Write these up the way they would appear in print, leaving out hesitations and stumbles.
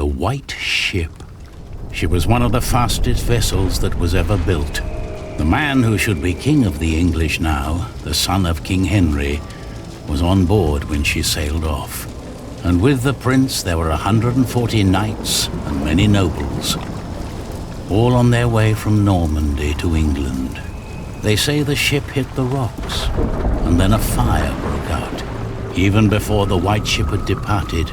the White Ship. She was one of the fastest vessels that was ever built. The man who should be king of the English now, the son of King Henry, was on board when she sailed off. And with the prince there were 140 knights and many nobles, all on their way from Normandy to England. They say the ship hit the rocks, and then a fire broke out. Even before the White Ship had departed,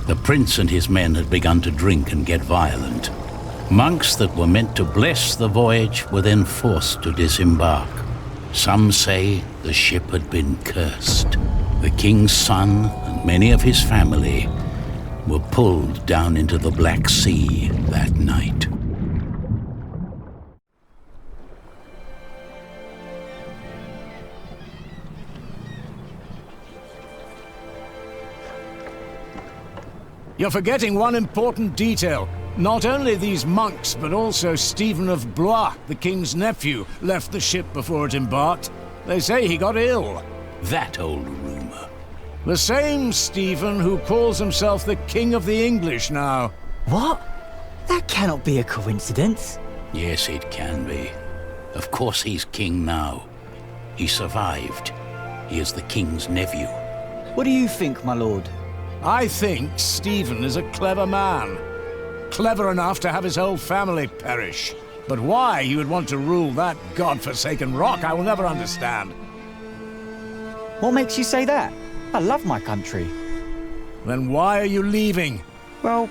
the prince and his men had begun to drink and get violent. Monks that were meant to bless the voyage were then forced to disembark. Some say the ship had been cursed. The king's son and many of his family were pulled down into the Black Sea that night. You're forgetting one important detail. Not only these monks, but also Stephen of Blois, the king's nephew, left the ship before it embarked. They say he got ill. That old rumor. The same Stephen who calls himself the King of the English now. What? That cannot be a coincidence. Yes, it can be. Of course he's king now. He survived. He is the king's nephew. What do you think, my lord? I think Stephen is a clever man. Clever enough to have his whole family perish. But why he would want to rule that god-forsaken rock, I will never understand. What makes you say that? I love my country. Then why are you leaving? Well,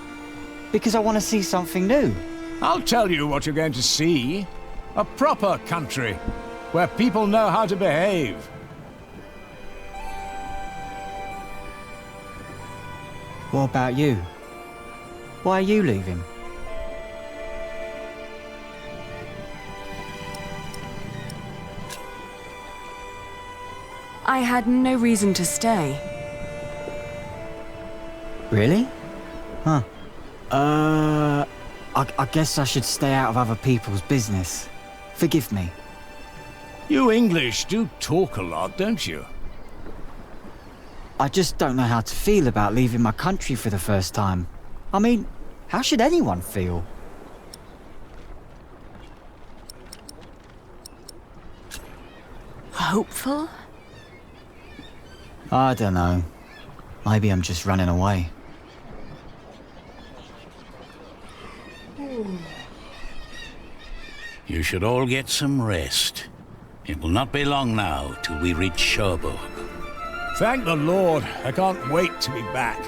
because I want to see something new. I'll tell you what you're going to see. A proper country, where people know how to behave. What about you? Why are you leaving? I had no reason to stay. Really? Huh. I guess I should stay out of other people's business. Forgive me. You English do talk a lot, don't you? I just don't know how to feel about leaving my country for the first time. I mean, how should anyone feel? Hopeful? I don't know. Maybe I'm just running away. You should all get some rest. It will not be long now till we reach Cherbourg. Thank the Lord. I can't wait to be back.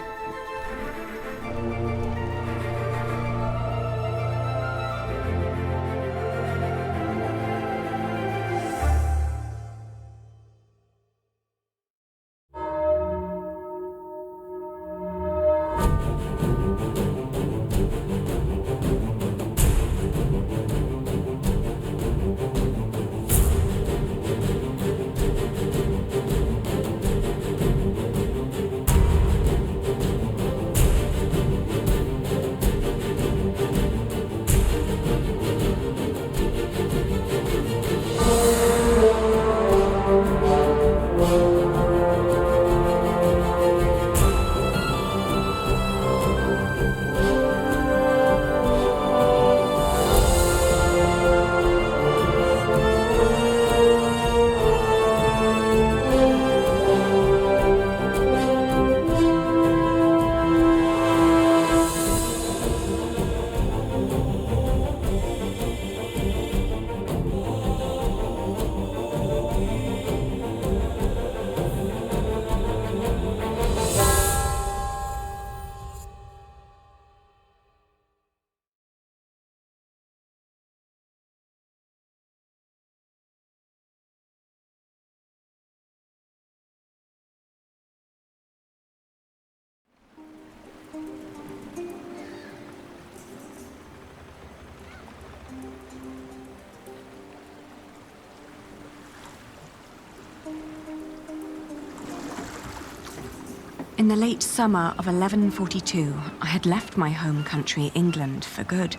In the late summer of 1142, I had left my home country, England, for good.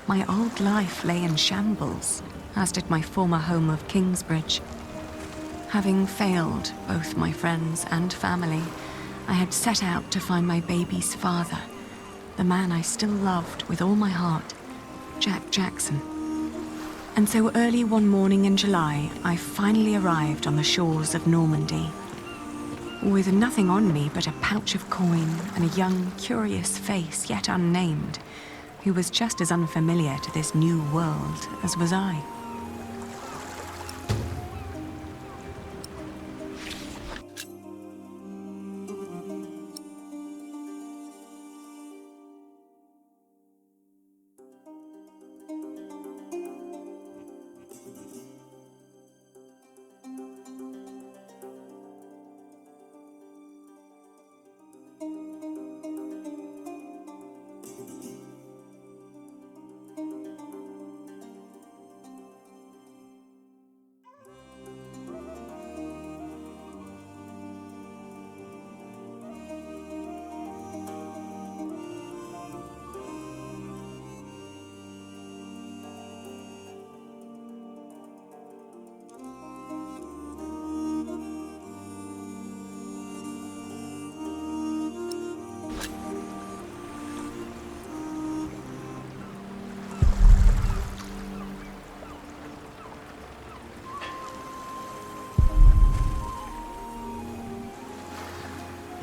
My old life lay in shambles, as did my former home of Kingsbridge. Having failed both my friends and family, I had set out to find my baby's father, the man I still loved with all my heart, Jack Jackson. And so early one morning in July, I finally arrived on the shores of Normandy. With nothing on me but a pouch of coin and a young, curious face yet unnamed, who was just as unfamiliar to this new world as was I.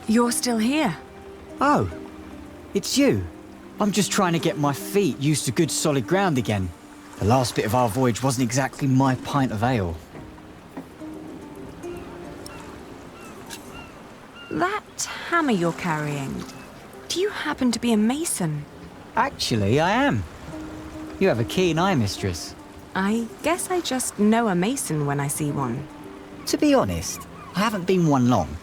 You're still here? Oh, it's you. I'm just trying to get my feet used to good solid ground again. The last bit of our voyage wasn't exactly my pint of ale. That hammer you're carrying, do you happen to be a mason? Actually, I am. You have a keen eye, mistress. I guess I just know a mason when I see one. To be honest, I haven't been one long.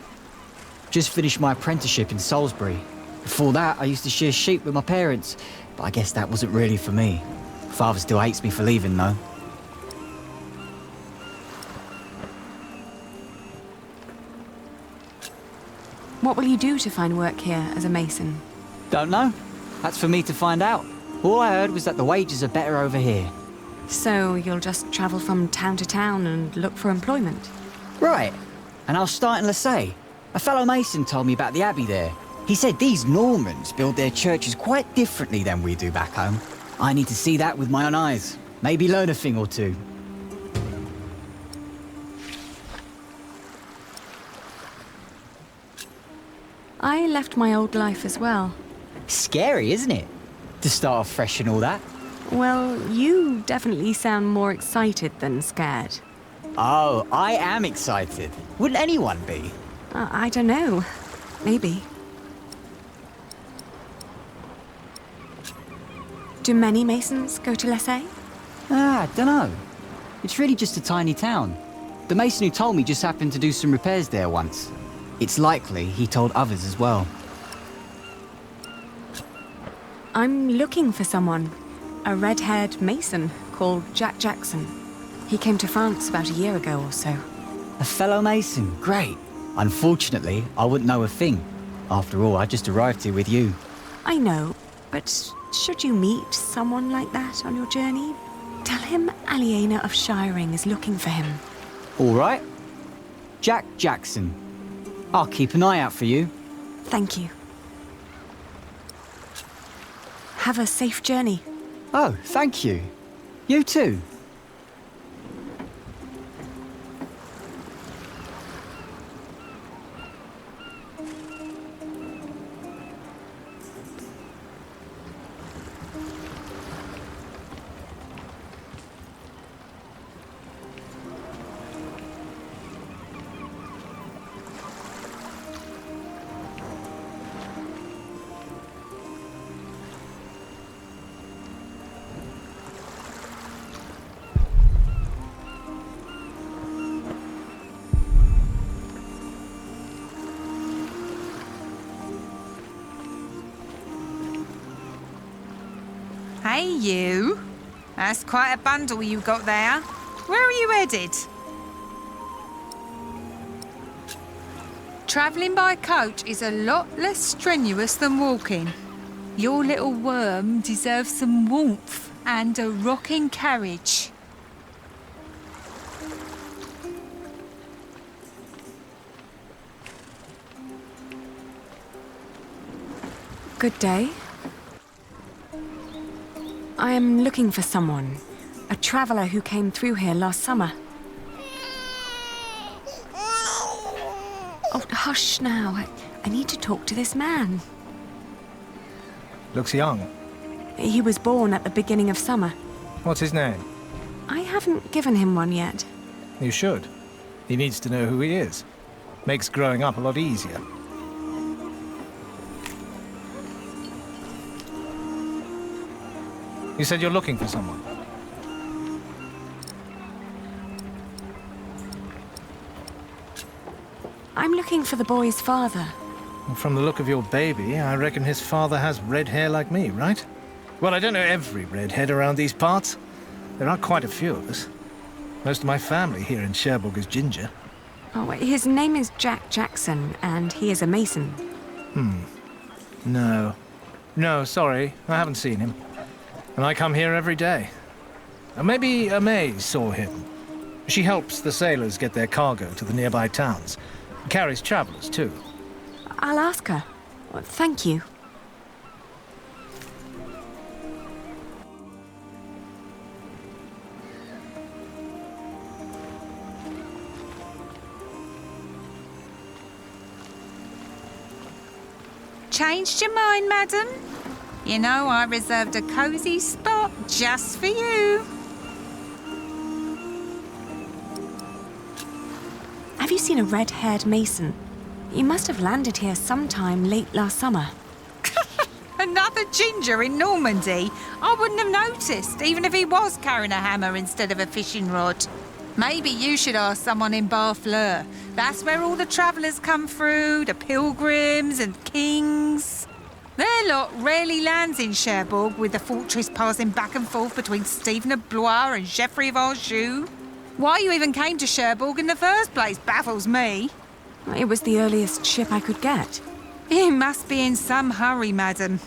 Just finished my apprenticeship in Salisbury. Before that, I used to shear sheep with my parents, but I guess that wasn't really for me. Father still hates me for leaving, though. What will you do to find work here as a mason? Don't know. That's for me to find out. All I heard was that the wages are better over here. So you'll just travel from town to town and look for employment? Right. And I'll start in Les. A fellow mason told me about the abbey there. He said these Normans build their churches quite differently than we do back home. I need to see that with my own eyes. Maybe learn a thing or two. I left my old life as well. Scary, isn't it? To start off fresh and all that. Well, you definitely sound more excited than scared. Oh, I am excited. Wouldn't anyone be? I don't know. Maybe. Do many masons go to Les? I don't know. It's really just a tiny town. The mason who told me just happened to do some repairs there once. It's likely he told others as well. I'm looking for someone. A red-haired mason called Jack Jackson. He came to France about a year ago or so. A fellow mason, great. Unfortunately, I wouldn't know a thing. After all, I just arrived here with you. I know, but should you meet someone like that on your journey, tell him Aliena of Shiring is looking for him. All right. Jack Jackson. I'll keep an eye out for you. Thank you. Have a safe journey. Oh, thank you. You too. Hey, you. That's quite a bundle you got there. Where are you headed? Travelling by coach is a lot less strenuous than walking. Your little worm deserves some warmth and a rocking carriage. Good day. I am looking for someone. A traveller who came through here last summer. Oh, hush now. I need to talk to this man. Looks young. He was born at the beginning of summer. What's his name? I haven't given him one yet. You should. He needs to know who he is. Makes growing up a lot easier. You said you're looking for someone. I'm looking for the boy's father. From the look of your baby, I reckon his father has red hair like me, right? Well, I don't know every redhead around these parts. There are quite a few of us. Most of my family here in Cherbourg is ginger. Oh, his name is Jack Jackson, and he is a mason. No. No, sorry. I haven't seen him. And I come here every day. Maybe May saw him. She helps the sailors get their cargo to the nearby towns. Carries travellers, too. I'll ask her. Thank you. Changed your mind, madam? You know, I reserved a cosy spot just for you. Have you seen a red-haired mason? You must have landed here sometime late last summer. Another ginger in Normandy? I wouldn't have noticed, even if he was carrying a hammer instead of a fishing rod. Maybe you should ask someone in Partie. That's where all the travellers come through, the pilgrims and kings. Their lot rarely lands in Cherbourg, with the fortress passing back and forth between Stephen of Blois and Geoffrey of Anjou. Why you even came to Cherbourg in the first place baffles me. It was the earliest ship I could get. You must be in some hurry, madam.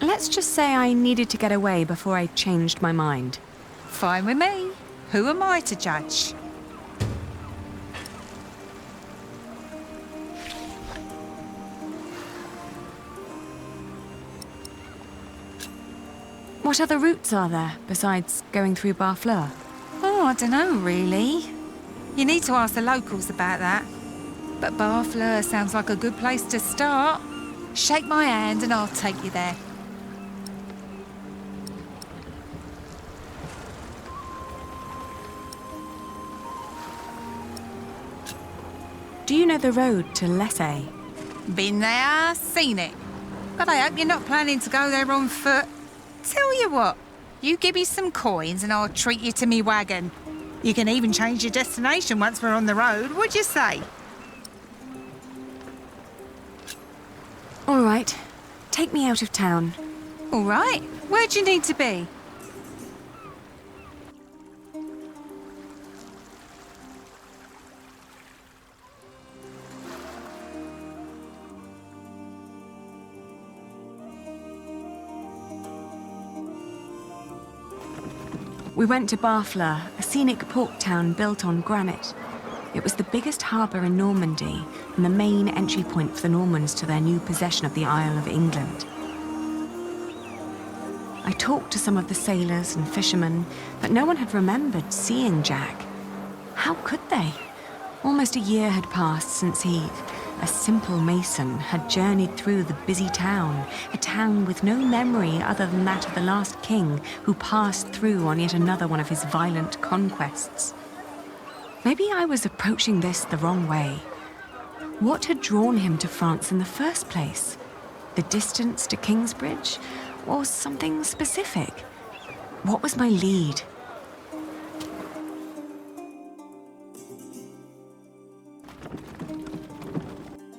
Let's just say I needed to get away before I changed my mind. Fine with me. Who am I to judge? What other routes are there besides going through Partie? Oh, I don't know, really. You need to ask the locals about that. But Partie sounds like a good place to start. Shake my hand and I'll take you there. Do you know the road to Les? Been there, seen it. But I hope you're not planning to go there on foot. Tell you what, you give me some coins and I'll treat you to me wagon. You can even change your destination once we're on the road, what'd you say? All right. Take me out of town. All right, where'd you need to be? We went to Partie, a scenic port town built on granite. It was the biggest harbour in Normandy and the main entry point for the Normans to their new possession of the Isle of England. I talked to some of the sailors and fishermen, but no one had remembered seeing Jack. How could they? Almost a year had passed since he, a simple mason, had journeyed through the busy town, a town with no memory other than that of the last king who passed through on yet another one of his violent conquests. Maybe I was approaching this the wrong way. What had drawn him to France in the first place? The distance to Kingsbridge? Or something specific? What was my lead?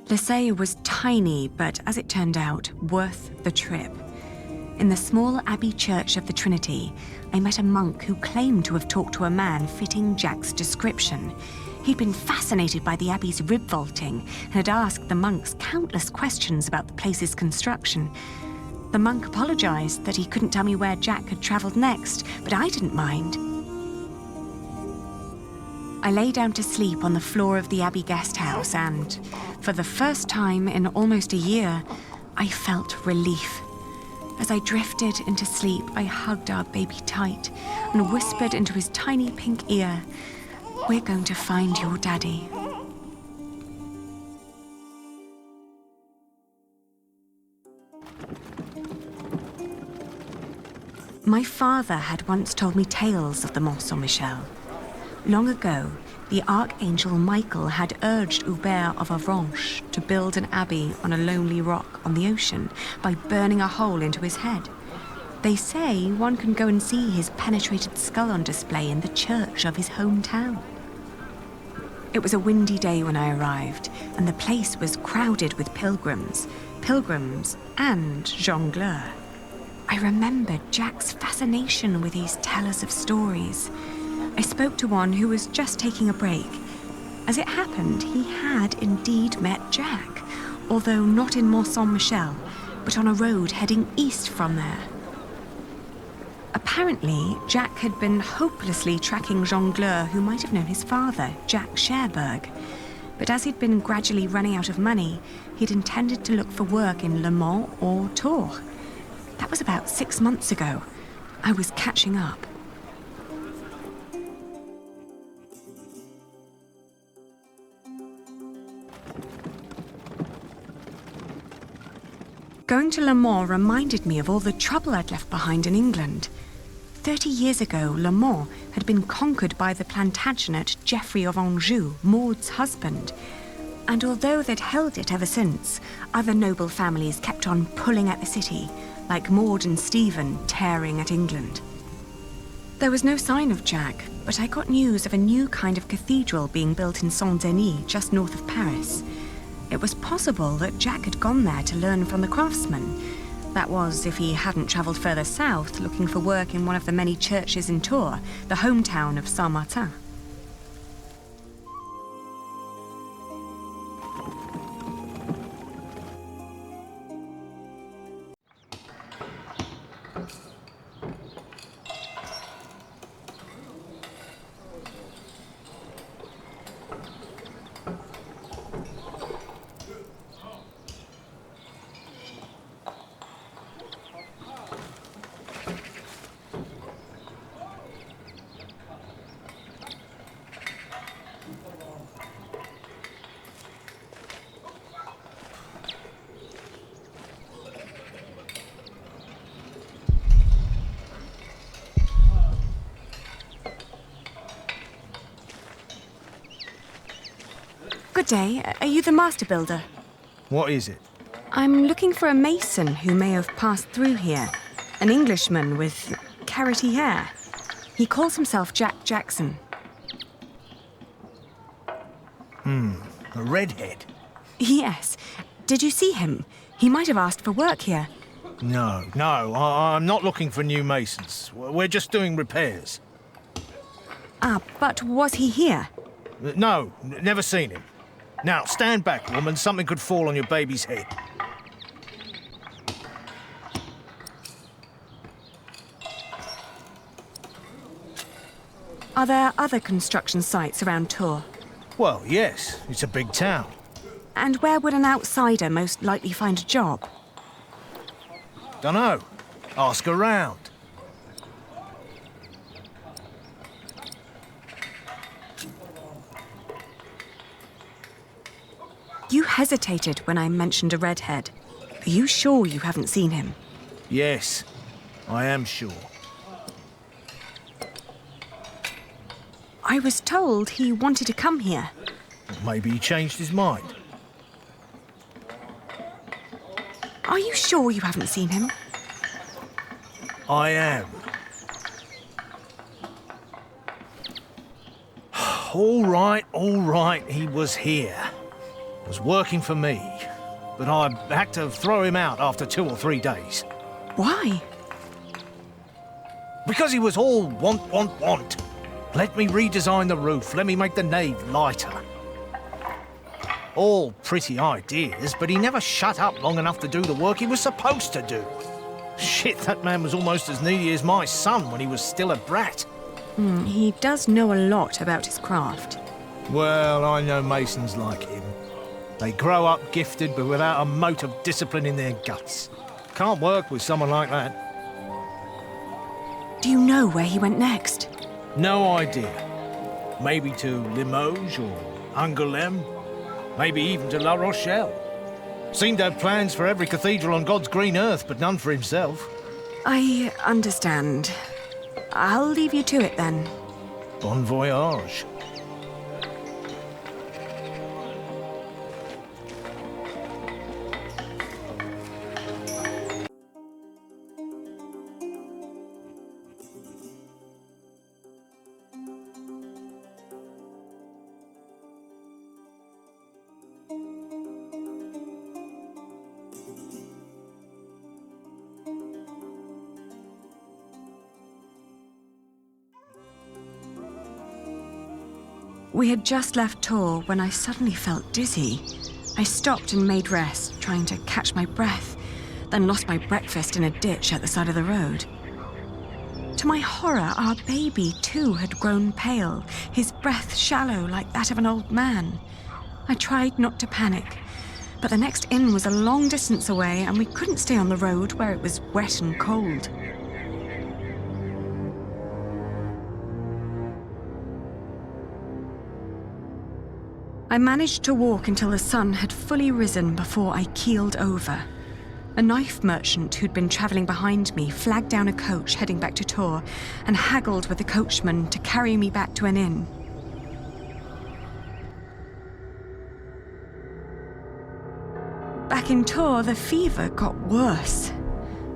Les was tiny, but as it turned out, worth the trip. In the small abbey church of the Trinity, I met a monk who claimed to have talked to a man fitting Jack's description. He'd been fascinated by the abbey's rib vaulting and had asked the monks countless questions about the place's construction. The monk apologized that he couldn't tell me where Jack had traveled next, but I didn't mind. I lay down to sleep on the floor of the abbey guest house and, for the first time in almost a year, I felt relief. As I drifted into sleep, I hugged our baby tight and whispered into his tiny pink ear, "We're going to find your daddy." My father had once told me tales of the Mont Saint-Michel. Long ago, the Archangel Michael had urged Hubert of Avranches to build an abbey on a lonely rock on the ocean by burning a hole into his head. They say one can go and see his penetrated skull on display in the church of his hometown. It was a windy day when I arrived, and the place was crowded with pilgrims and jongleurs. I remembered Jack's fascination with these tellers of stories. I spoke to one who was just taking a break. As it happened, he had indeed met Jack, although not in Mont Saint-Michel, but on a road heading east from there. Apparently, Jack had been hopelessly tracking jongleur who might have known his father, Jack Cherbourg. But as he'd been gradually running out of money, he'd intended to look for work in Le Mans or Tours. That was about 6 months ago. I was catching up. Going to Le Mans reminded me of all the trouble I'd left behind in England. 30 years ago, Le Mans had been conquered by the Plantagenet Geoffrey of Anjou, Maud's husband. And although they'd held it ever since, other noble families kept on pulling at the city, like Maud and Stephen tearing at England. There was no sign of Jack, but I got news of a new kind of cathedral being built in Saint-Denis, just north of Paris. It was possible that Jack had gone there to learn from the craftsmen. That was, if he hadn't travelled further south, looking for work in one of the many churches in Tours, the hometown of Saint-Martin. Good day. Are you the master builder? What is it? I'm looking for a mason who may have passed through here. An Englishman with carroty hair. He calls himself Jack Jackson. A redhead? Yes. Did you see him? He might have asked for work here. No, I'm not looking for new masons. We're just doing repairs. Ah, but was he here? No, never seen him. Now, stand back, woman. Something could fall on your baby's head. Are there other construction sites around Tours? Well, yes. It's a big town. And where would an outsider most likely find a job? Dunno. Ask around. You hesitated when I mentioned a redhead. Are you sure you haven't seen him? Yes, I am sure. I was told he wanted to come here. Maybe he changed his mind. Are you sure you haven't seen him? I am. All right, he was here. Was working for me. But I had to throw him out after 2 or 3 days. Why? Because he was all want. Let me redesign the roof, let me make the nave lighter. All pretty ideas, but he never shut up long enough to do the work he was supposed to do. Shit, that man was almost as needy as my son when he was still a brat. He does know a lot about his craft. Well, I know masons like him. They grow up gifted, but without a mote of discipline in their guts. can't work with someone like that. Do you know where he went next? No idea. Maybe to Limoges or Angoulême. Maybe even to La Rochelle. Seemed to have plans for every cathedral on God's green earth, but none for himself. I understand. I'll leave you to it then. Bon voyage. We had just left Tours when I suddenly felt dizzy. I stopped and made rest, trying to catch my breath, then lost my breakfast in a ditch at the side of the road. To my horror, our baby too had grown pale, his breath shallow like that of an old man. I tried not to panic, but the next inn was a long distance away and we couldn't stay on the road where it was wet and cold. I managed to walk until the sun had fully risen before I keeled over. A knife merchant who'd been travelling behind me flagged down a coach heading back to Tours and haggled with the coachman to carry me back to an inn. Back in Tours, the fever got worse.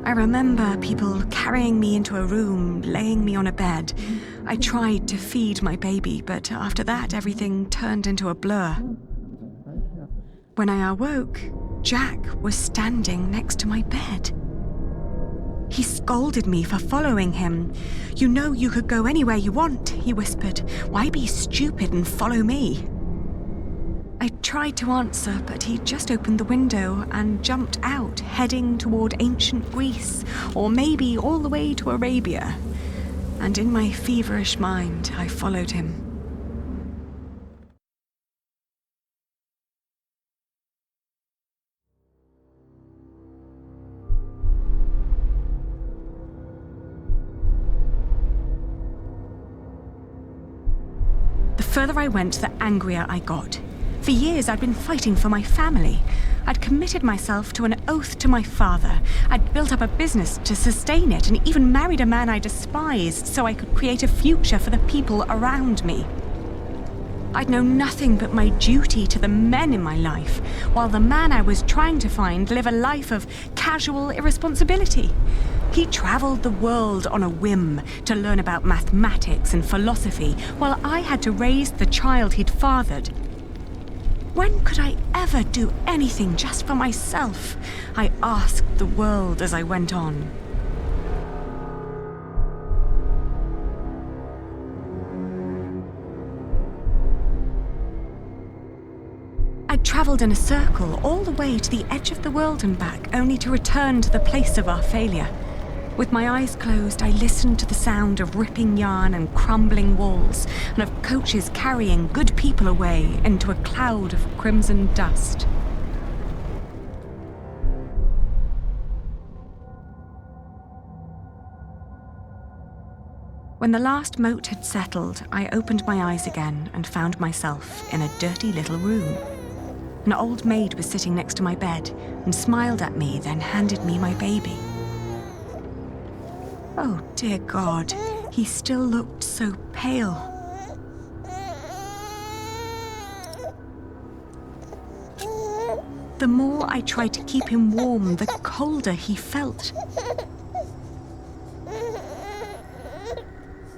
I remember people carrying me into a room, laying me on a bed. I tried to feed my baby, but after that, everything turned into a blur. When I awoke, Jack was standing next to my bed. He scolded me for following him. "You know you could go anywhere you want," he whispered. "Why be stupid and follow me?" I tried to answer, but he just opened the window and jumped out, heading toward ancient Greece, or maybe all the way to Arabia. And in my feverish mind, I followed him. The further I went, the angrier I got. For years, I'd been fighting for my family. I'd committed myself to an oath to my father. I'd built up a business to sustain it and even married a man I despised so I could create a future for the people around me. I'd known nothing but my duty to the men in my life, while the man I was trying to find lived a life of casual irresponsibility. He travelled the world on a whim to learn about mathematics and philosophy, while I had to raise the child he'd fathered. When could I ever do anything just for myself? I asked the world as I went on. I'd travelled in a circle all the way to the edge of the world and back, only to return to the place of our failure. With my eyes closed, I listened to the sound of ripping yarn and crumbling walls, and of coaches carrying good people away into a cloud of crimson dust. When the last moat had settled, I opened my eyes again and found myself in a dirty little room. An old maid was sitting next to my bed and smiled at me, then handed me my baby. Oh, dear God, he still looked so pale. The more I tried to keep him warm, the colder he felt.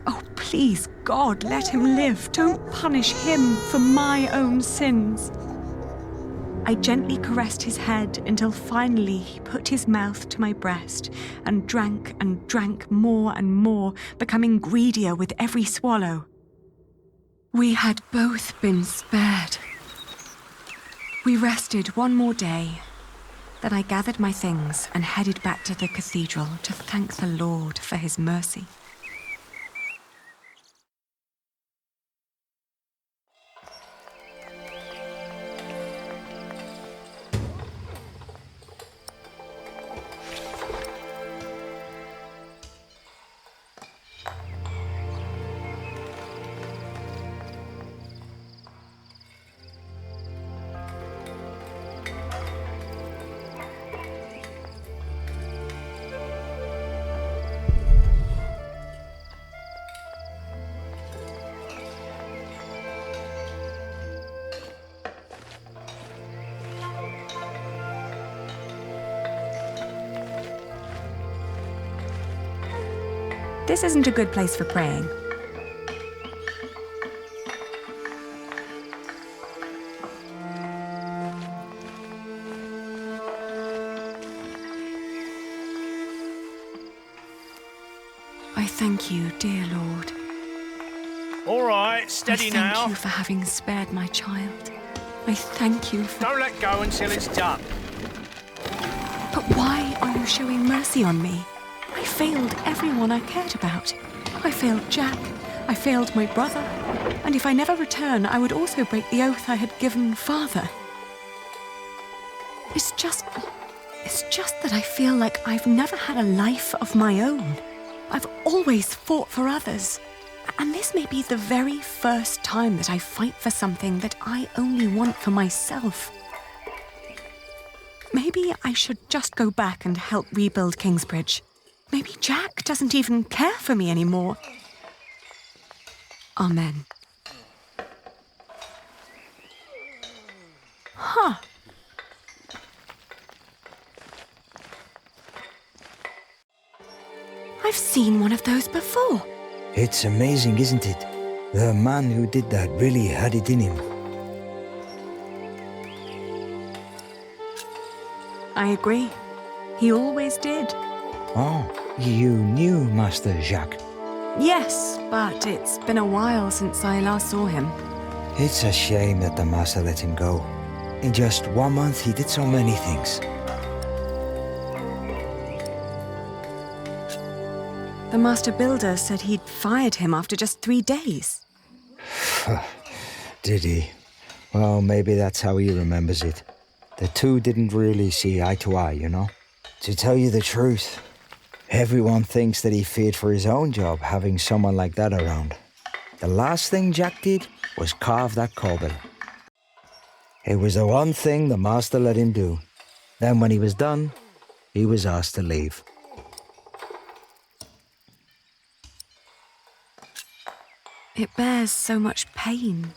Oh, please, God, let him live. Don't punish him for my own sins. I gently caressed his head until finally he put his mouth to my breast and drank more and more, becoming greedier with every swallow. We had both been spared. We rested one more day. Then I gathered my things and headed back to the cathedral to thank the Lord for his mercy. This isn't a good place for praying. I thank you, dear Lord. All right, steady I now. thank you for having spared my child. I thank you for... Don't let go until it's done. But why are you showing mercy on me? I failed everyone I cared about. I failed Jack. I failed my brother. And if I never return, I would also break the oath I had given Father. It's just that I feel like I've never had a life of my own. I've always fought for others. And this may be the very first time that I fight for something that I only want for myself. Maybe I should just go back and help rebuild Kingsbridge. Maybe Jack doesn't even care for me anymore. Amen. Huh. I've seen one of those before. It's amazing, isn't it? The man who did that really had it in him. I agree. He always did. Oh, you knew Master Jacques. Yes, but it's been a while since I last saw him. It's a shame that the Master let him go. In just 1 month, he did so many things. The Master Builder said he'd fired him after just 3 days. Did he? Well, maybe that's how he remembers it. The two didn't really see eye to eye, you know? To tell you the truth, everyone thinks that he feared for his own job having someone like that around. The last thing Jack did was carve that corbel. It was the one thing the Master let him do. Then when he was done, he was asked to leave. It bears so much pain.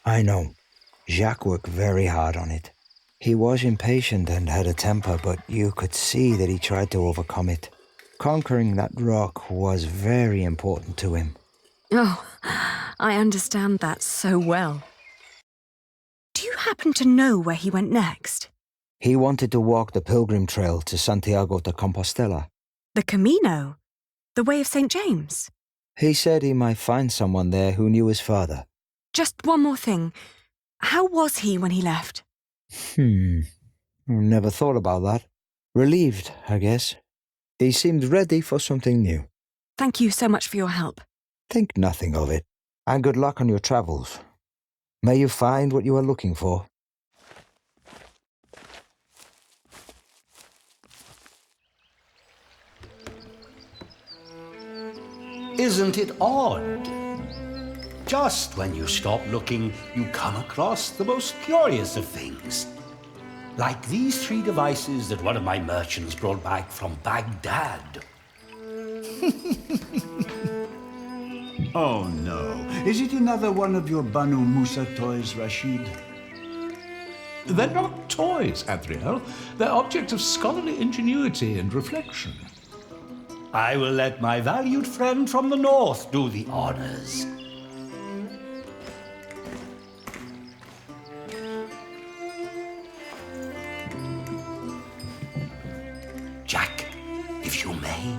I know. Jacques worked very hard on it. He was impatient and had a temper, but you could see that he tried to overcome it. Conquering that rock was very important to him. Oh, I understand that so well. Do you happen to know where he went next? He wanted to walk the pilgrim trail to Santiago de Compostela. The Camino? The Way of St. James? He said he might find someone there who knew his father. Just one more thing. How was he when he left? Never thought about that. Relieved, I guess. He seemed ready for something new. Thank you so much for your help. Think nothing of it. And good luck on your travels. May you find what you are looking for. Isn't it odd? Just when you stop looking, you come across the most curious of things. Like these 3 devices that one of my merchants brought back from Baghdad. Oh no. Is it another one of your Banu Musa toys, Rashid? They're not toys, Adriel. They're objects of scholarly ingenuity and reflection. I will let my valued friend from the north do the honors. Jack, if you may.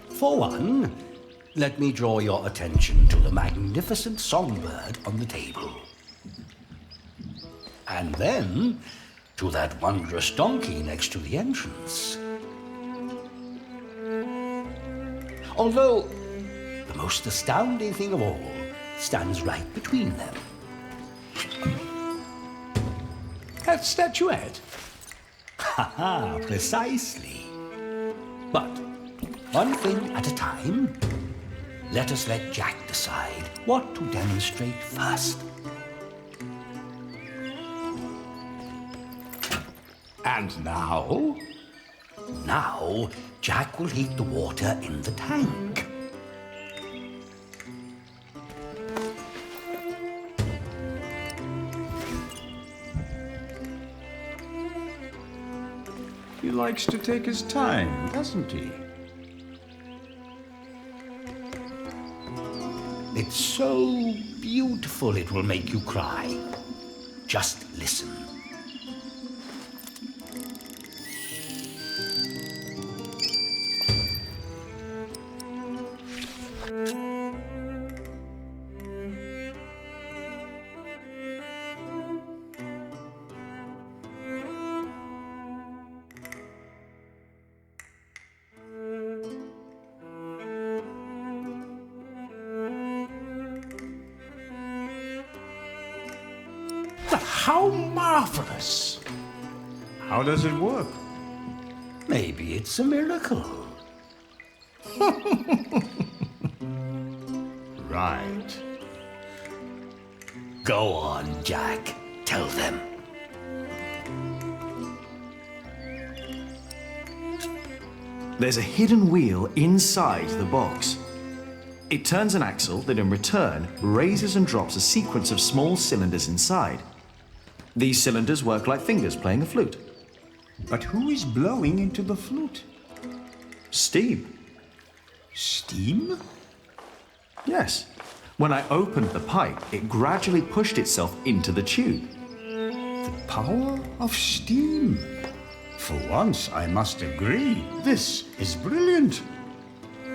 For one, let me draw your attention to the magnificent songbird on the table. And then to that wondrous donkey next to the entrance. Although the most astounding thing of all stands right between them. That statuette? Ha-ha, precisely. But one thing at a time. Let us let Jack decide what to demonstrate first. And now? Now, Jack will heat the water in the tank. He likes to take his time, doesn't he? It's so beautiful it will make you cry. Just listen. How marvelous! How does it work? Maybe it's a miracle. Right. Go on, Jack. Tell them. There's a hidden wheel inside the box. It turns an axle that in return raises and drops a sequence of small cylinders inside. These cylinders work like fingers playing a flute. But who is blowing into the flute? Steam. Steam? Yes. When I opened the pipe, it gradually pushed itself into the tube. The power of steam. For once, I must agree, this is brilliant.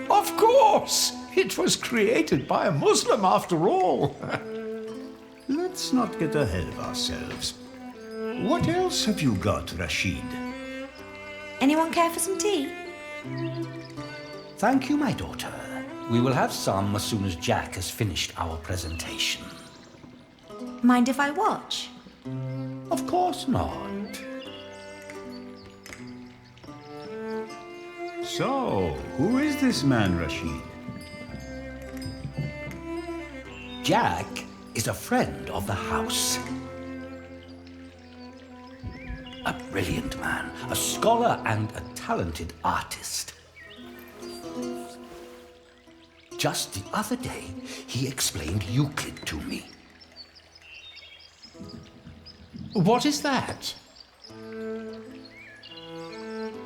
Of course! It was created by a Muslim after all. Let's not get ahead of ourselves. What else have you got, Rashid? Anyone care for some tea? Thank you, my daughter. We will have some as soon as Jack has finished our presentation. Mind if I watch? Of course not. So, who is this man, Rashid? Jack is a friend of the house. A brilliant man, a scholar and a talented artist. Just the other day, he explained Euclid to me. What is that?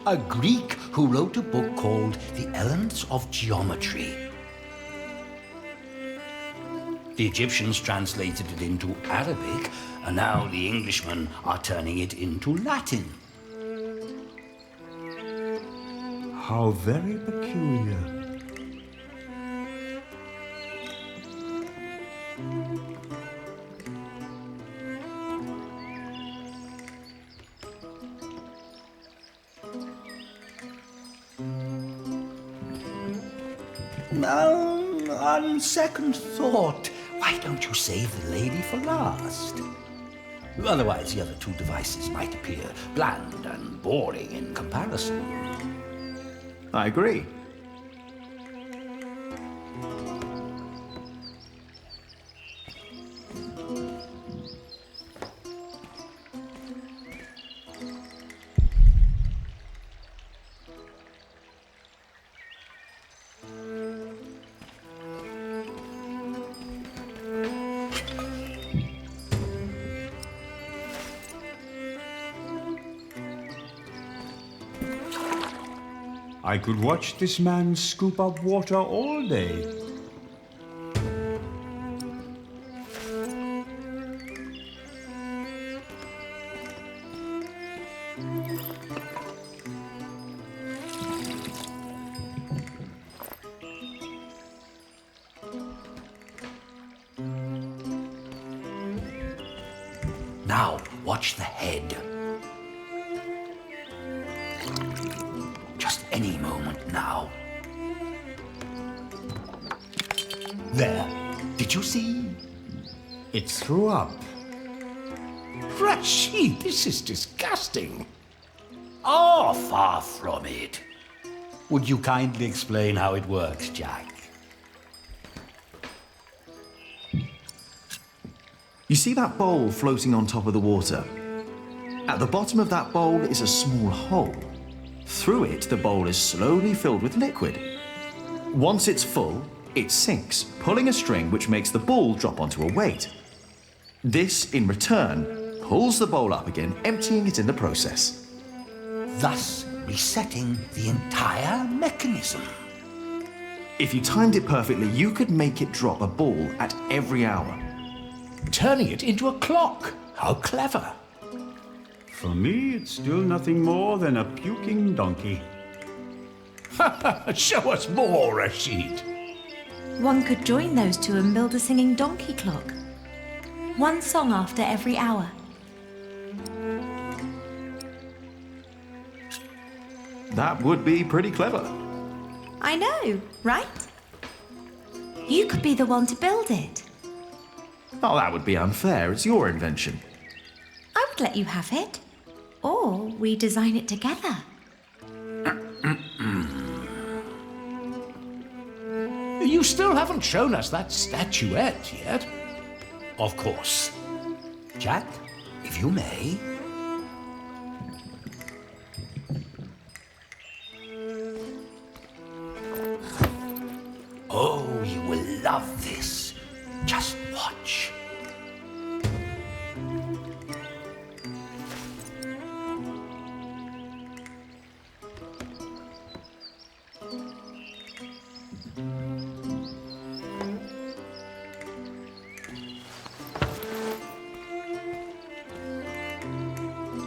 A Greek who wrote a book called The Elements of Geometry. The Egyptians translated it into Arabic, and now the Englishmen are turning it into Latin. How very peculiar. On second thought, why don't you save the lady for last? Otherwise, the other two devices might appear bland and boring in comparison. I agree. I could watch this man scoop up water all day. Now, watch the head. Just any moment now. There. Did you see? It threw up. Rashid, this is disgusting. Oh, far from it. Would you kindly explain how it works, Jack? You see that bowl floating on top of the water? At the bottom of that bowl is a small hole. Through it, the bowl is slowly filled with liquid. Once it's full, it sinks, pulling a string which makes the ball drop onto a weight. This, in return, pulls the bowl up again, emptying it in the process. thus resetting the entire mechanism. If you timed it perfectly, you could make it drop a ball at every hour. Turning it into a clock. How clever. For me, it's still nothing more than a puking donkey. Show us more, Rashid. One could join those two and build a singing donkey clock. One song after every hour. That would be pretty clever. I know, right? You could be the one to build it. Oh, that would be unfair. It's your invention. I would let you have it. Or we design it together. You still haven't shown us that statuette yet. Of course. Jack, if you may. Oh, you will love this. Just watch.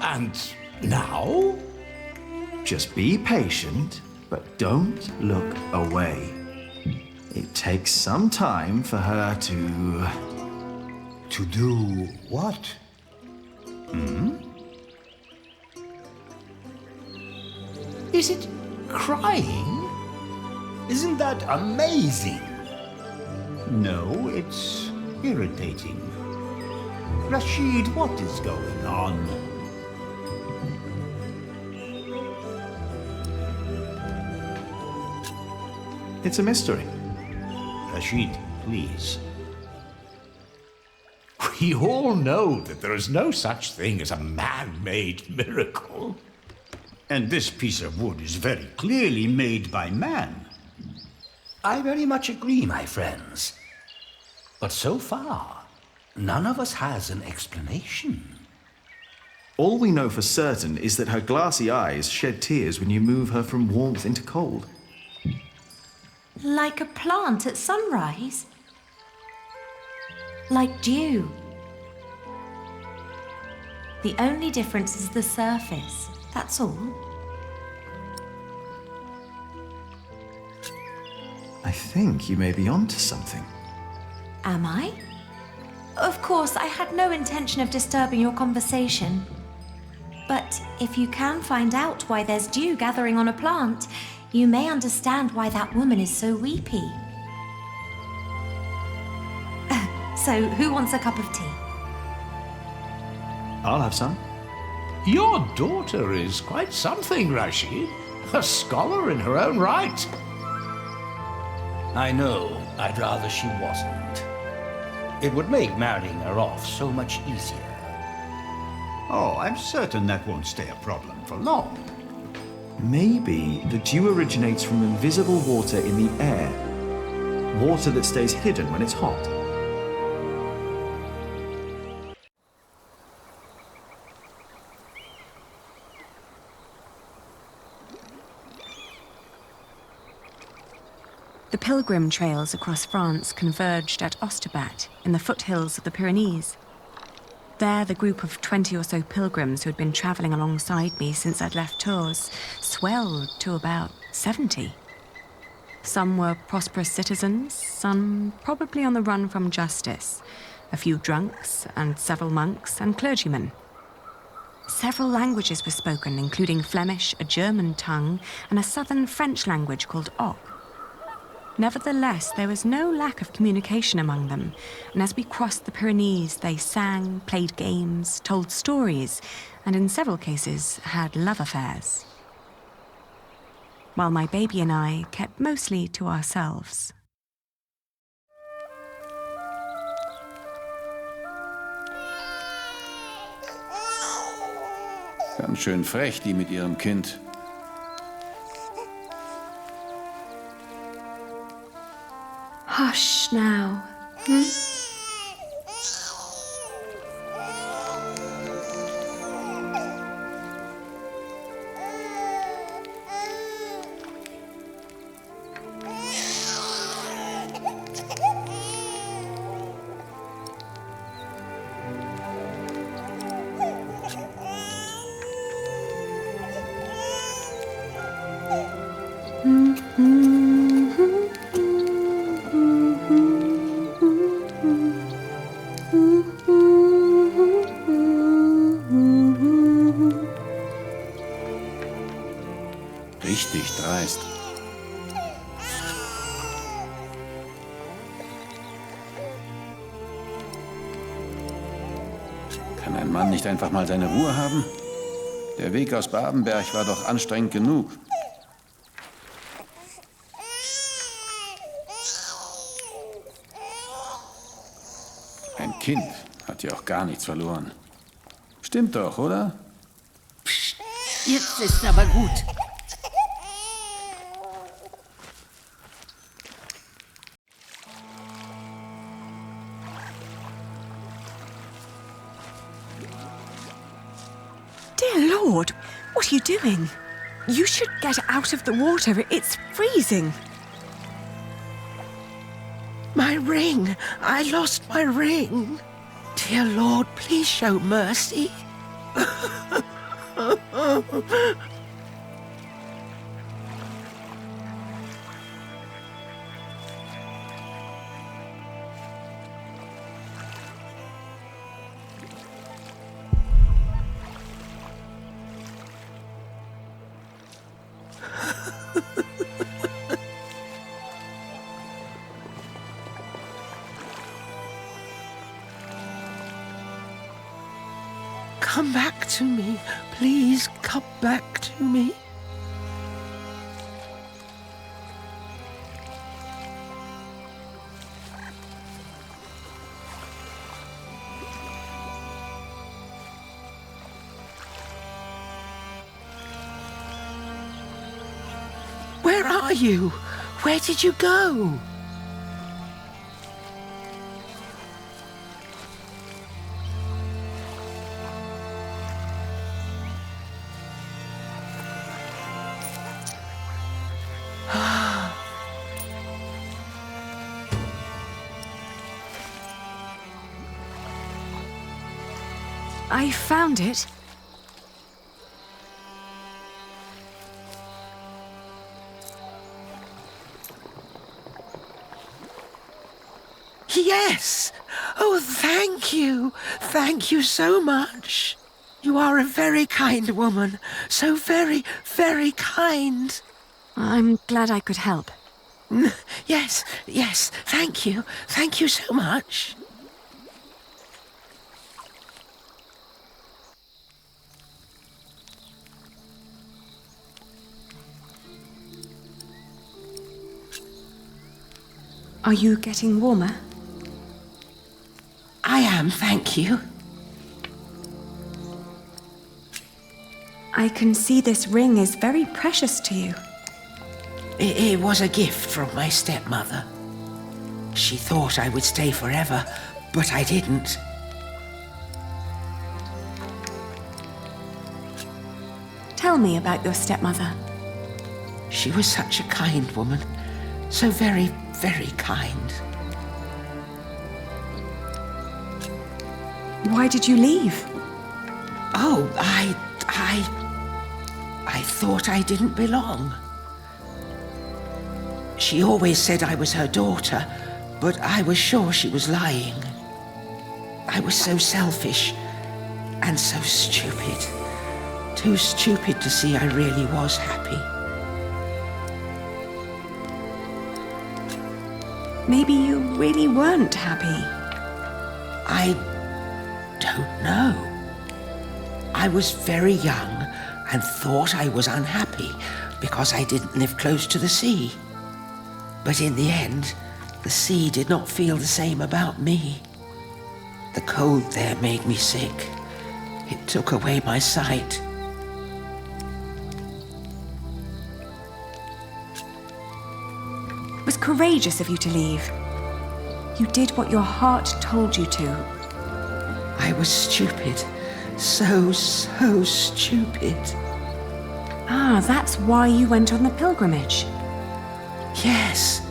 And now? Just be patient, but don't look away. It takes some time for her to... To do what? Is it crying? Isn't that amazing? No, it's irritating. Rashid, what is going on? It's a mystery. Rashid, please. We all know that there is no such thing as a man-made miracle. And this piece of wood is very clearly made by man. I very much agree, my friends. But so far, none of us has an explanation. All we know for certain is that her glassy eyes shed tears when you move her from warmth into cold. Like a plant at sunrise. Like dew. The only difference is the surface, that's all. I think you may be onto something. Am I? Of course, I had no intention of disturbing your conversation. But if you can find out why there's dew gathering on a plant, you may understand why that woman is so weepy. So, who wants a cup of tea? I'll have some. Your daughter is quite something, Rashid. A scholar in her own right. I know. I'd rather she wasn't. It would make marrying her off so much easier. Oh, I'm certain that won't stay a problem for long. Maybe the dew originates from invisible water in the air. Water that stays hidden when it's hot. The pilgrim trails across France converged at Osterbat in the foothills of the Pyrenees. There, the group of 20 or so pilgrims who had been travelling alongside me since I'd left Tours swelled to about 70. Some were prosperous citizens, some probably on the run from justice, a few drunks and several monks and clergymen. Several languages were spoken, including Flemish, a German tongue, and a southern French language called Oc. Nevertheless, there was no lack of communication among them, and as we crossed the Pyrenees, they sang, played games, told stories, and in several cases had love affairs. While my baby and I kept mostly to ourselves. Ganz schön frech, die mit ihrem Kind. Hush now. Richtig dreist. Kann ein Mann nicht einfach mal seine Ruhe haben? Der Weg aus Babenberg war doch anstrengend genug. Ein Kind hat ja auch gar nichts verloren. Stimmt doch, oder? Psst, jetzt ist aber gut. Dear Lord, what are you doing? You should get out of the water. It's freezing. My ring! I lost my ring! Dear Lord, please show mercy. Come back to me. Please come back to me. Where are you? Where did you go? I found it. Yes! Oh, thank you. Thank you so much. You are a very kind woman. So very, very kind. I'm glad I could help. Yes, yes. Thank you. Thank you so much. Are you getting warmer? I am, thank you. I can see this ring is very precious to you. It was a gift from my stepmother. She thought I would stay forever, but I didn't. Tell me about your stepmother. She was such a kind woman. So very, very kind. Why did you leave? Oh, I thought I didn't belong. She always said I was her daughter, but I was sure she was lying. I was so selfish and so stupid. Too stupid to see I really was happy. Maybe you really weren't happy. I don't know. I was very young and thought I was unhappy because I didn't live close to the sea. But in the end, the sea did not feel the same about me. The cold there made me sick. It took away my sight. It was courageous of you to leave. You did what your heart told you to. I was stupid. So stupid. Ah, that's why you went on the pilgrimage. Yes,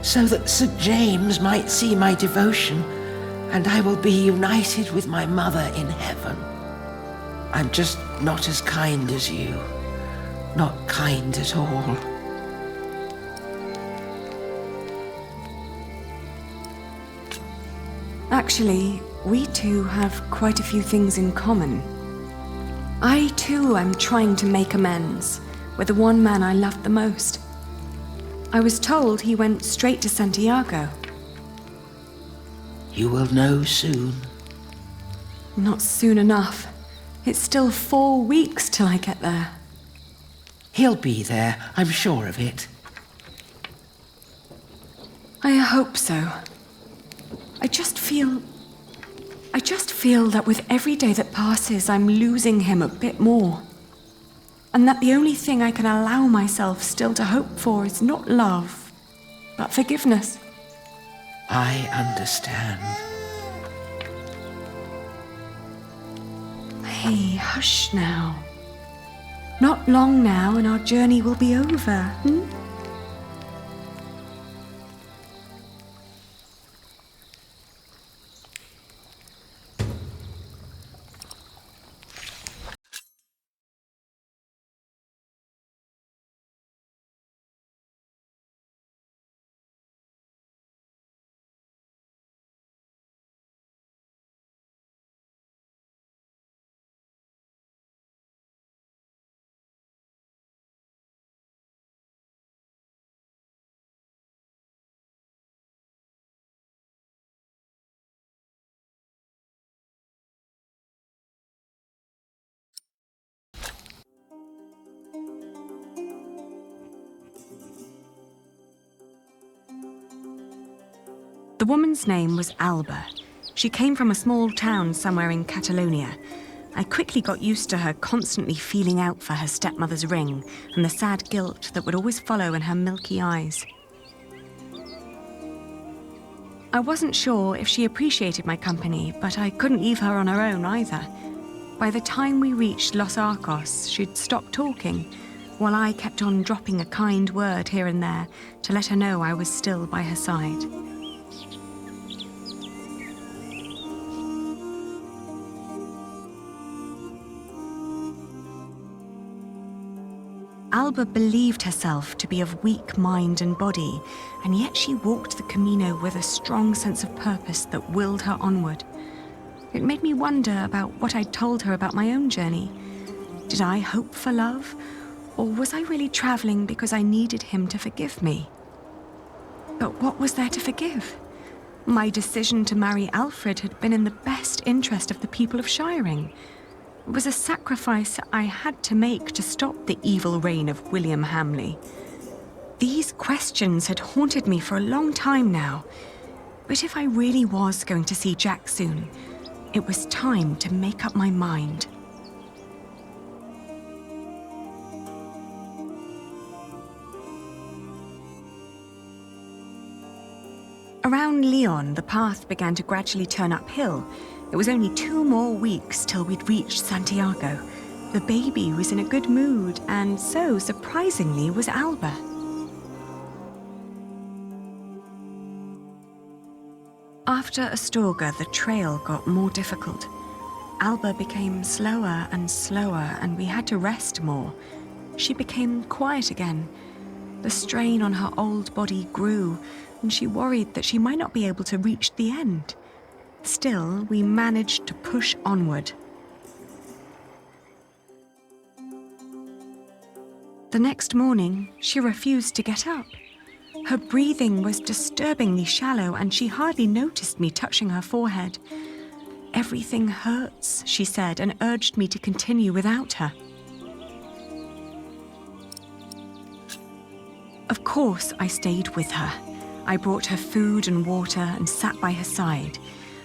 so that St. James might see my devotion, and I will be united with my mother in heaven. I'm just not as kind as you. Not kind at all. Actually, we two have quite a few things in common. I too am trying to make amends with the one man I loved the most. I was told he went straight to Santiago. You will know soon. Not soon enough. It's still 4 weeks till I get there. He'll be there, I'm sure of it. I hope so. I just feel that with every day that passes, I'm losing him a bit more. And that the only thing I can allow myself still to hope for is not love, but forgiveness. I understand. Hey, hush now. Not long now and our journey will be over, hmm? The woman's name was Alba. She came from a small town somewhere in Catalonia. I quickly got used to her constantly feeling out for her stepmother's ring and the sad guilt that would always follow in her milky eyes. I wasn't sure if she appreciated my company, but I couldn't leave her on her own either. By the time we reached Los Arcos, she'd stopped talking, while I kept on dropping a kind word here and there to let her know I was still by her side. Alba believed herself to be of weak mind and body, and yet she walked the Camino with a strong sense of purpose that willed her onward. It made me wonder about what I'd told her about my own journey. Did I hope for love, or was I really traveling because I needed him to forgive me? But what was there to forgive? My decision to marry Alfred had been in the best interest of the people of Shiring. It was a sacrifice I had to make to stop the evil reign of William Hamley. These questions had haunted me for a long time now. But if I really was going to see Jack soon, it was time to make up my mind. Around Lyon, the path began to gradually turn uphill. It was only 2 more weeks till we'd reached Santiago. The baby was in a good mood, and so, surprisingly, was Alba. After Astorga, the trail got more difficult. Alba became slower and slower, and we had to rest more. She became quiet again. The strain on her old body grew, and she worried that she might not be able to reach the end. Still, we managed to push onward. The next morning, she refused to get up. Her breathing was disturbingly shallow, and she hardly noticed me touching her forehead. Everything hurts, she said, and urged me to continue without her. Of course, I stayed with her. I brought her food and water and sat by her side.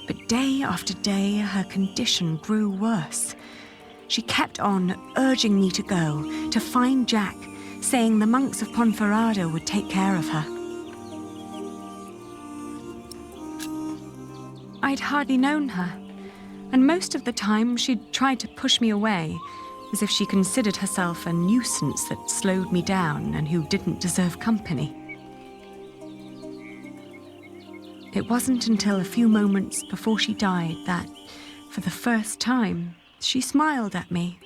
But day after day, her condition grew worse. She kept on urging me to go, to find Jack, saying the monks of Ponferrada would take care of her. I'd hardly known her, and most of the time she'd tried to push me away, as if she considered herself a nuisance that slowed me down and who didn't deserve company. It wasn't until a few moments before she died that, for the first time, she smiled at me,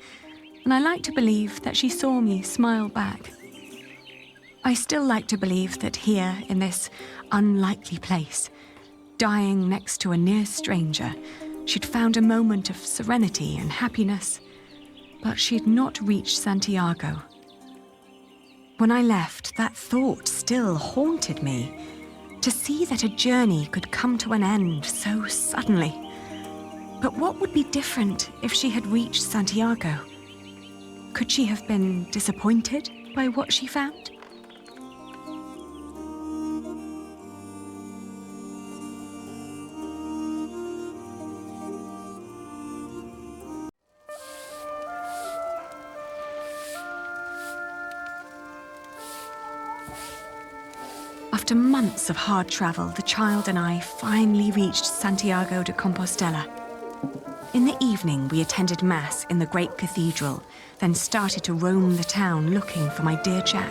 and I like to believe that she saw me smile back. I still like to believe that here, in this unlikely place, dying next to a near stranger, she'd found a moment of serenity and happiness, but she'd not reached Santiago. When I left, that thought still haunted me, to see that a journey could come to an end so suddenly. But what would be different if she had reached Santiago? Could she have been disappointed by what she found? After months of hard travel, the child and I finally reached Santiago de Compostela. In the evening, we attended Mass in the great cathedral, then started to roam the town looking for my dear Jack.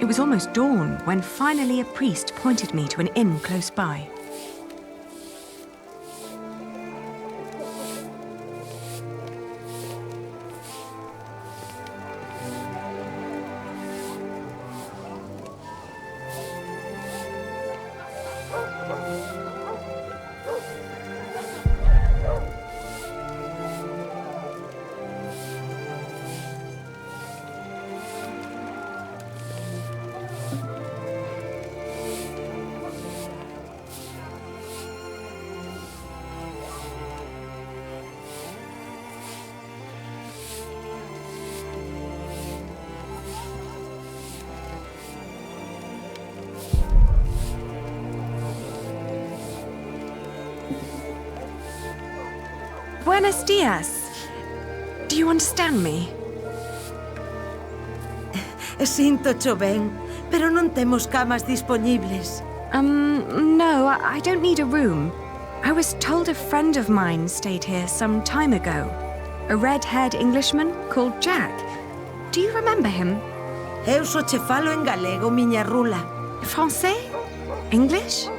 It was almost dawn when finally a priest pointed me to an inn close by. Buenos dias. Do you understand me? Sinto-cho ben, pero non temos camas dispoñibles. No, I don't need a room. I was told a friend of mine stayed here some time ago. A red-haired Englishman called Jack. Do you remember him? Eu só che falo en galego, miña rula. Français? English?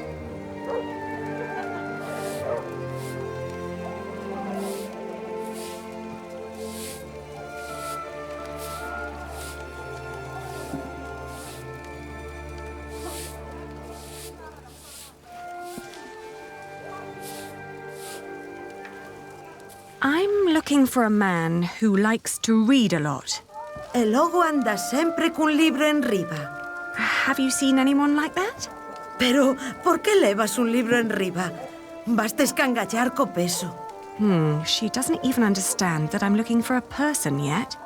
I'm looking for a man who likes to read a lot. E logo anda sempre cun libro en riba. Have you seen anyone like that? Pero, por que levas un libro en riba? Basta escangallar co peso. She doesn't even understand that I'm looking for a person yet.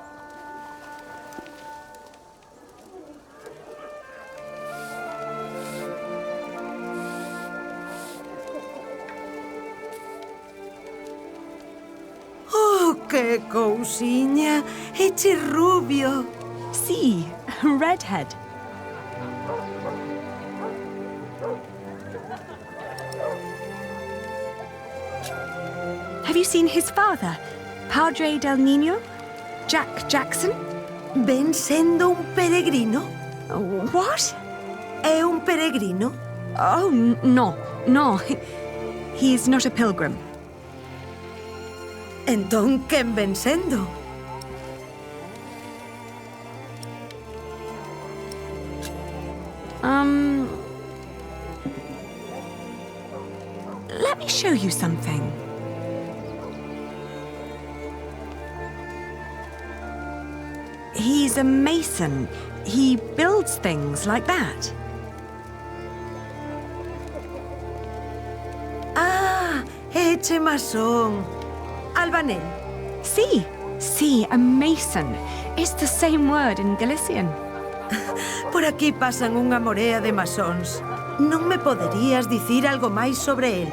Que cousiña, eche rubio. Sí, redhead. Have you seen his father, Padre del Niño? Jack Jackson? Ven sendo un peregrino. What? É un peregrino? Oh, no. He's not a pilgrim. Entón, quen ven sendo? Let me show you something. He's a mason. He builds things like that. Ah, eche masón. Albanel. Sí, a mason. It's the same word in Galician. Por aquí pasan unha morea de masóns. Non me poderías dicir algo máis sobre el?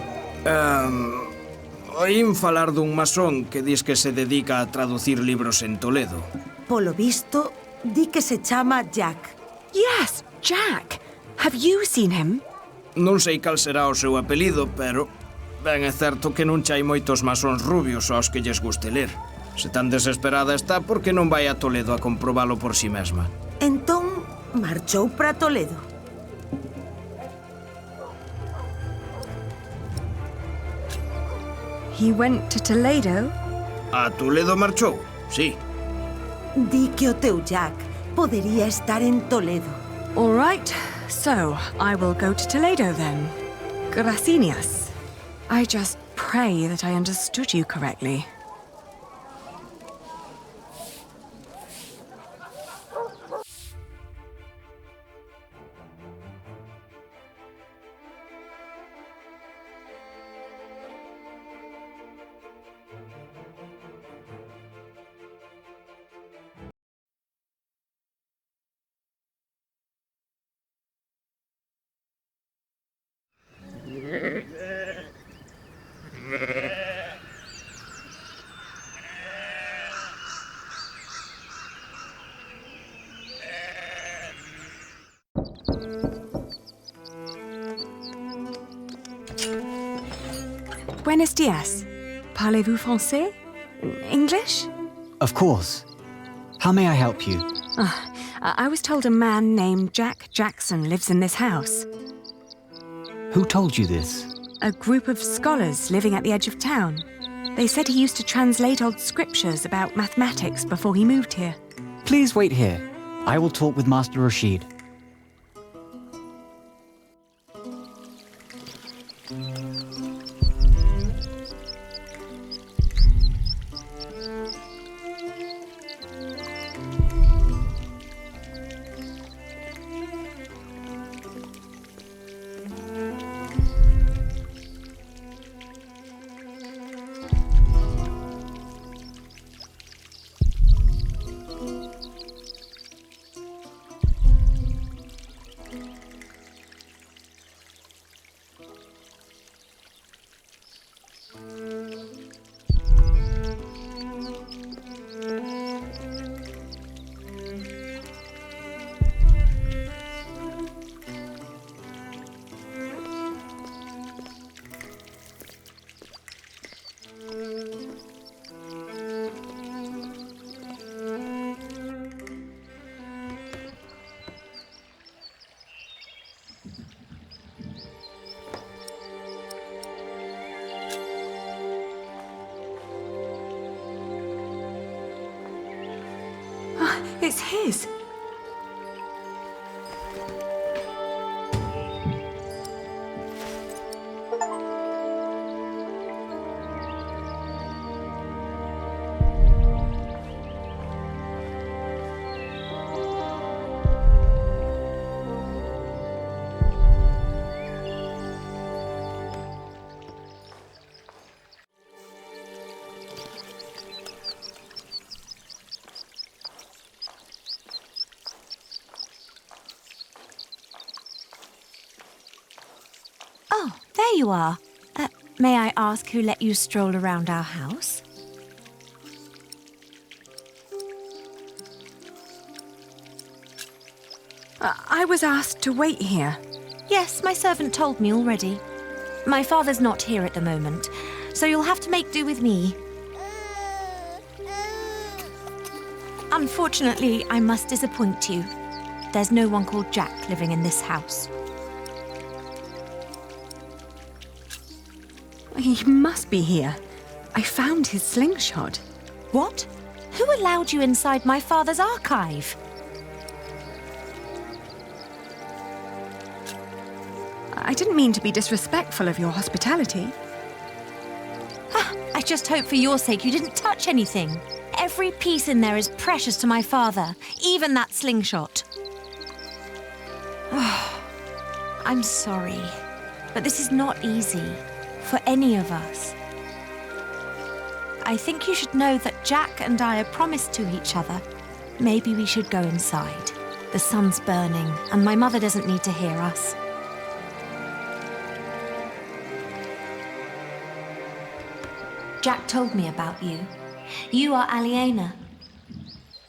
Oín falar dun masón que dis que se dedica a traducir libros en Toledo. Polo visto, di que se chama Jack. Yes, Jack. Have you seen him? Non sei cal será o seu apelido, pero ben é certo que non chai moitos masóns rubios aos que lles guste ler. Se tan desesperada está, por que non vai a Toledo a comprobalo por si mesma? Entón, marchou para Toledo. He went to Toledo? A Toledo marchou, sí. Di que o teu Jack podería estar en Toledo. All right, so I will go to Toledo then. Gracias. I just pray that I understood you correctly. Buenos dias. Parlez-vous français? English? Of course. How may I help you? I was told a man named Jack Jackson lives in this house. Who told you this? A group of scholars living at the edge of town. They said he used to translate old scriptures about mathematics before he moved here. Please wait here. I will talk with Master Rashid. It's his. Oh, there you are. May I ask who let you stroll around our house? I was asked to wait here. Yes, my servant told me already. My father's not here at the moment, so you'll have to make do with me. Unfortunately, I must disappoint you. There's no one called Jack living in this house. He must be here. I found his slingshot. What? Who allowed you inside my father's archive? I didn't mean to be disrespectful of your hospitality. I just hope for your sake you didn't touch anything. Every piece in there is precious to my father, even that slingshot. I'm sorry, but this is not easy for any of us. I think you should know that Jack and I are promised to each other. Maybe we should go inside. The sun's burning, and my mother doesn't need to hear us. Jack told me about you. You are Aliena.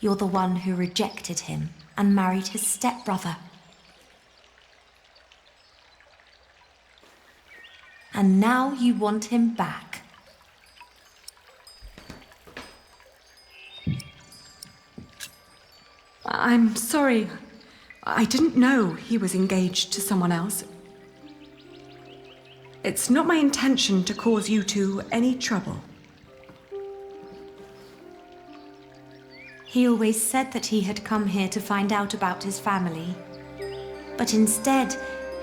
You're the one who rejected him and married his stepbrother. And now you want him back. I'm sorry. I didn't know he was engaged to someone else. It's not my intention to cause you two any trouble. He always said that he had come here to find out about his family. But instead,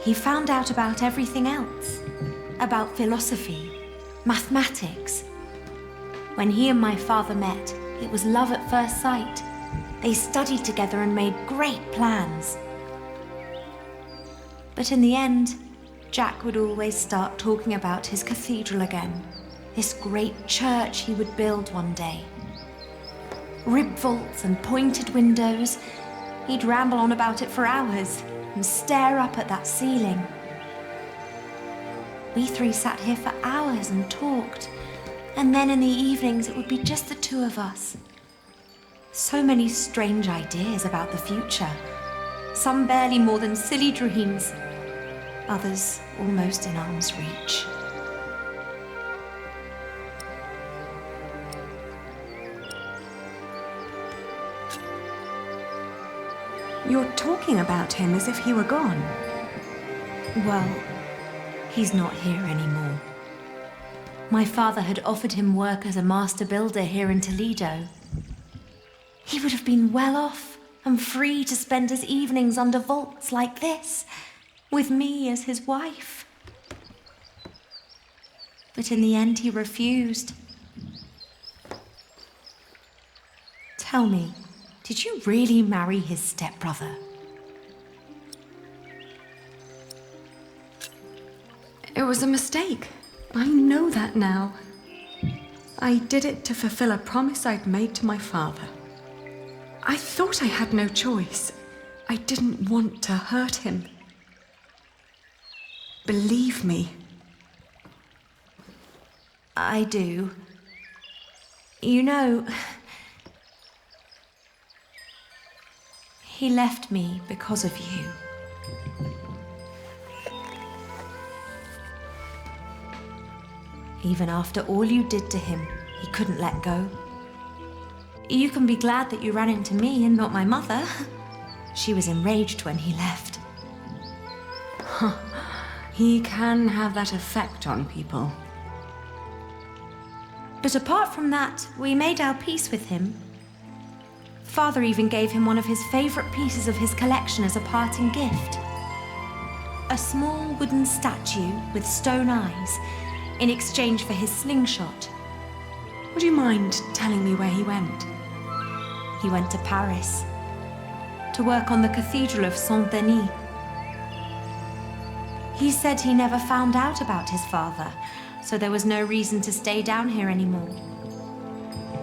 he found out about everything else. About philosophy, mathematics. When he and my father met, it was love at first sight. They studied together and made great plans. But in the end, Jack would always start talking about his cathedral again. This great church he would build one day. Rib vaults and pointed windows. He'd ramble on about it for hours and stare up at that ceiling. We three sat here for hours and talked. And then in the evenings, it would be just the two of us. So many strange ideas about the future. Some barely more than silly dreams. Others almost in arm's reach. You're talking about him as if he were gone. Well, he's not here anymore. My father had offered him work as a master builder here in Toledo. He would have been well off and free to spend his evenings under vaults like this, with me as his wife. But in the end, he refused. Tell me, did you really marry his stepbrother? It was a mistake. I know that now. I did it to fulfill a promise I'd made to my father. I thought I had no choice. I didn't want to hurt him. Believe me. I do. You know, he left me because of you. Even after all you did to him, he couldn't let go. You can be glad that you ran into me and not my mother. She was enraged when he left. He can have that effect on people. But apart from that, we made our peace with him. Father even gave him one of his favorite pieces of his collection as a parting gift. A small wooden statue with stone eyes in exchange for his slingshot. Would you mind telling me where he went? He went to Paris to work on the Cathedral of Saint-Denis. He said he never found out about his father, so there was no reason to stay down here anymore.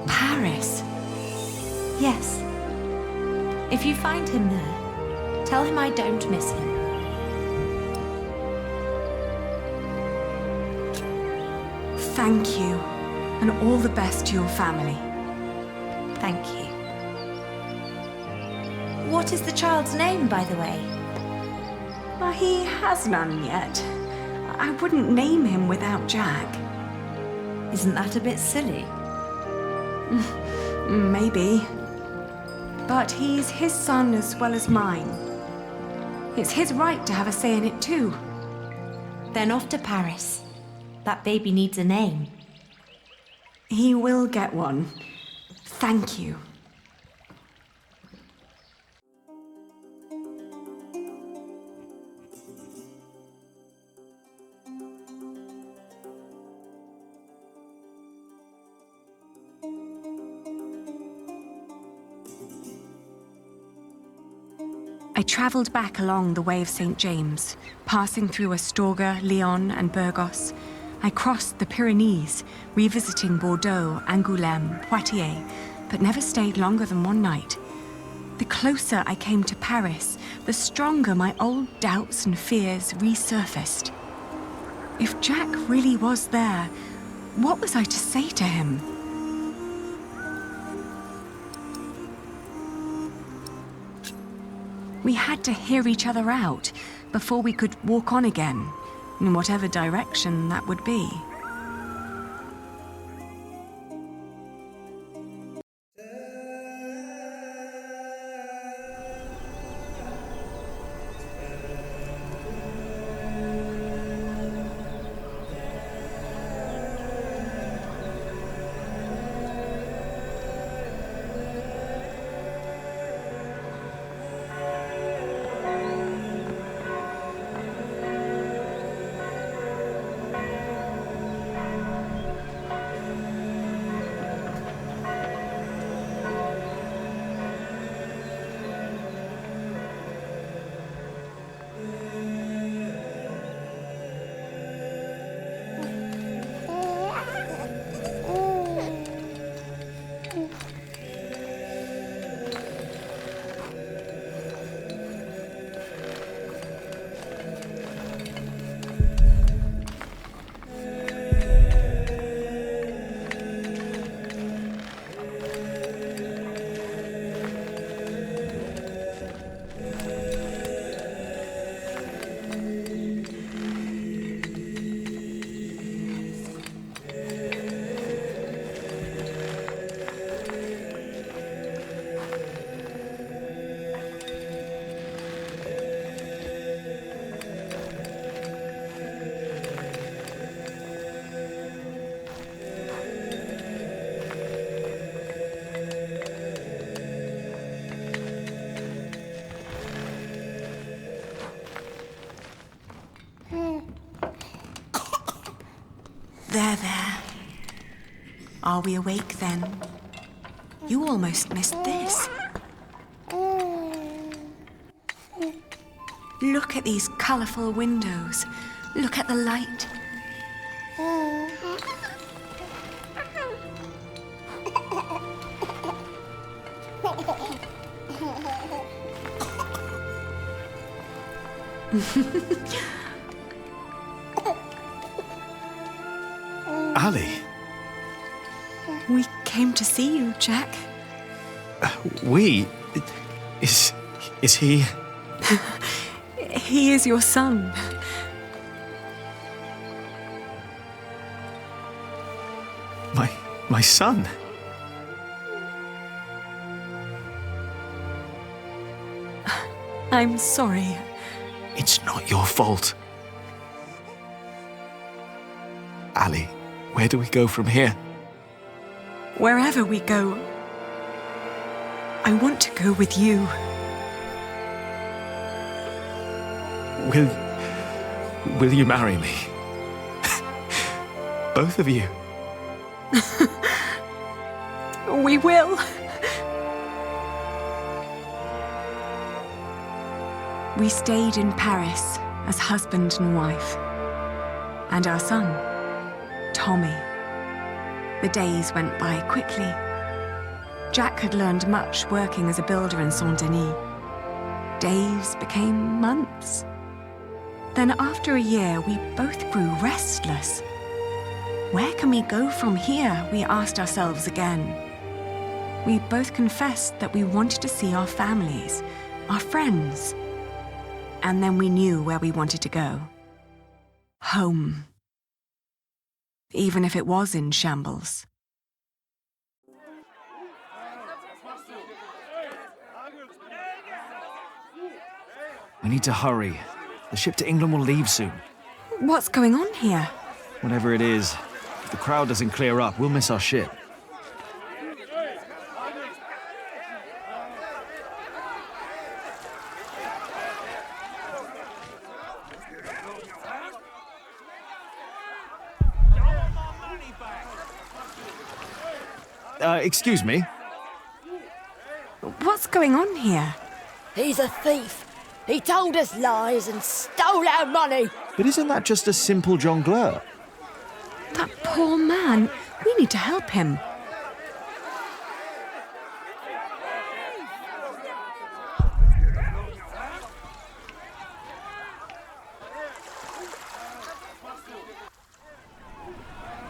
Paris? Yes. If you find him there, tell him I don't miss him. Thank you, and all the best to your family. Thank you. What is the child's name, by the way? Well, he has none yet. I wouldn't name him without Jack. Isn't that a bit silly? Maybe. But he's his son as well as mine. It's his right to have a say in it too. Then off to Paris. That baby needs a name. He will get one. Thank you. I travelled back along the Way of St. James, passing through Astorga, Lyon, and Burgos. I crossed the Pyrenees, revisiting Bordeaux, Angoulême, Poitiers, but never stayed longer than one night. The closer I came to Paris, the stronger my old doubts and fears resurfaced. If Jack really was there, what was I to say to him? We had to hear each other out before we could walk on again, in whatever direction that would be. Are we awake then? You almost missed this. Look at these colourful windows. Look at the light. Ali. We came to see you, Jack. We? Is he? He is your son. My son? I'm sorry. It's not your fault. Ali, where do we go from here? Wherever we go, I want to go with you. Will you marry me? Both of you. We will. We stayed in Paris as husband and wife. And our son, Tommy. The days went by quickly. Jack had learned much working as a builder in Saint-Denis. Days became months. Then after a year, we both grew restless. Where can we go from here, we asked ourselves again. We both confessed that we wanted to see our families, our friends. And then we knew where we wanted to go. Home. Even if it was in shambles. We need to hurry. The ship to England will leave soon. What's going on here? Whatever it is, if the crowd doesn't clear up, we'll miss our ship. Excuse me? What's going on here? He's a thief. He told us lies and stole our money. But isn't that just a simple jongleur? That poor man. We need to help him.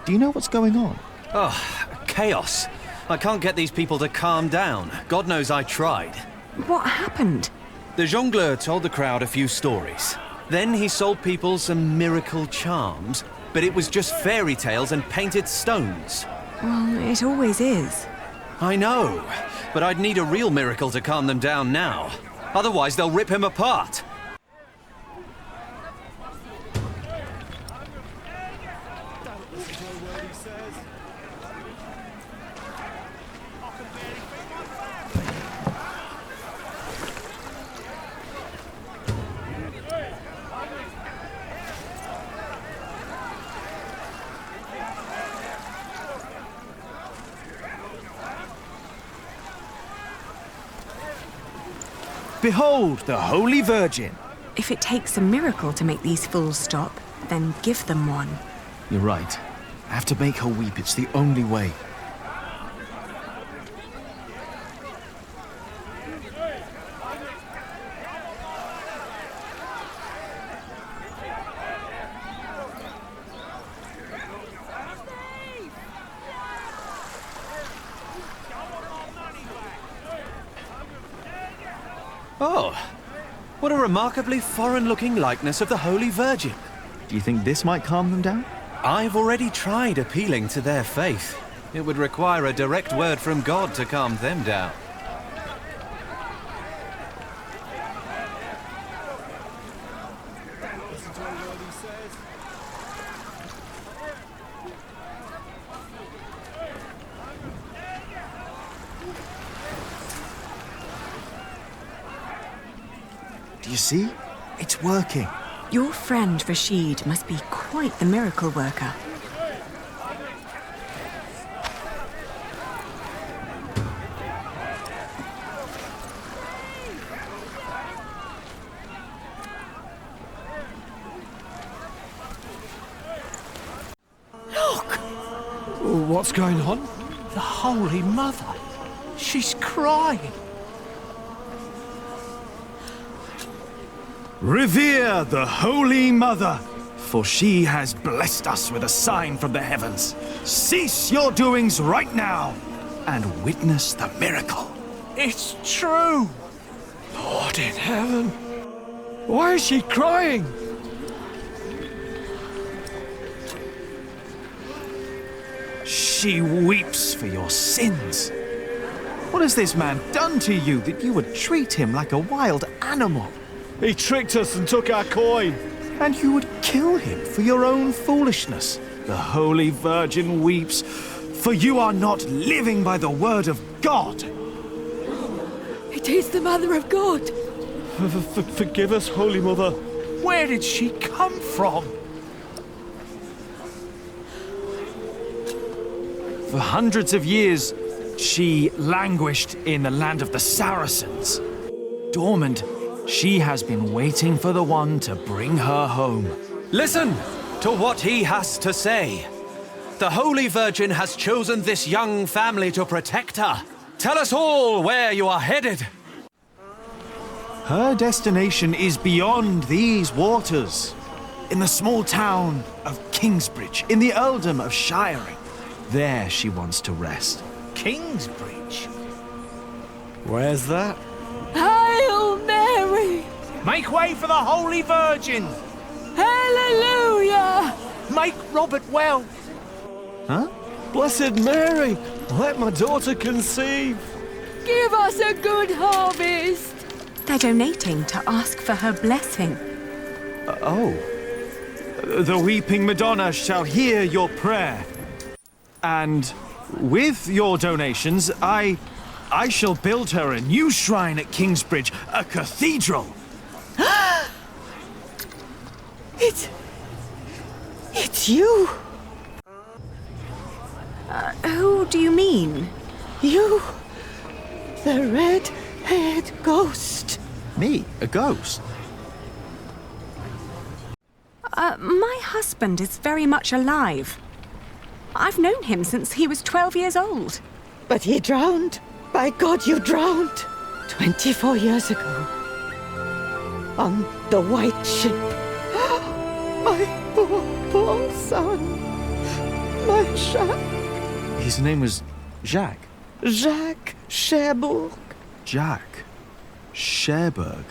Do you know what's going on? Oh, chaos. I can't get these people to calm down. God knows I tried. What happened? The jongleur told the crowd a few stories. Then he sold people some miracle charms, but it was just fairy tales and painted stones. Well, it always is. I know, but I'd need a real miracle to calm them down now. Otherwise, they'll rip him apart. Behold, the Holy Virgin! If it takes a miracle to make these fools stop, then give them one. You're right. I have to make her weep. It's the only way. Oh, what a remarkably foreign-looking likeness of the Holy Virgin. Do you think this might calm them down? I've already tried appealing to their faith. It would require a direct word from God to calm them down. Do you see? It's working. Your friend Rashid must be quite the miracle worker. What's going on? The Holy Mother. She's crying. Revere the Holy Mother, for she has blessed us with a sign from the heavens. Cease your doings right now and witness the miracle. It's true. Lord in heaven. Why is she crying? She weeps for your sins. What has this man done to you that you would treat him like a wild animal? He tricked us and took our coin. And you would kill him for your own foolishness. The Holy Virgin weeps, for you are not living by the word of God. It is the Mother of God. Forgive us, Holy Mother. Where did she come from? For hundreds of years, she languished in the land of the Saracens. Dormant, she has been waiting for the one to bring her home. Listen to what he has to say. The Holy Virgin has chosen this young family to protect her. Tell us all where you are headed. Her destination is beyond these waters. In the small town of Kingsbridge, in the earldom of Shiring. There she wants to rest. Kingsbridge? Where's that? Hail Mary! Make way for the Holy Virgin! Hallelujah! Make Robert well! Huh? Blessed Mary, let my daughter conceive! Give us a good harvest! They're donating to ask for her blessing. The weeping Madonna shall hear your prayer. And with your donations, I shall build her a new shrine at Kingsbridge, a cathedral. It's you! Who do you mean? You! The red-haired ghost! Me? A ghost? My husband is very much alive. I've known him since he was 12 years old. But he drowned. By God, you drowned. 24 years ago. On the white ship. My poor son. My Jacques. His name was Jacques. Jacques Cherbourg. Jacques Cherbourg.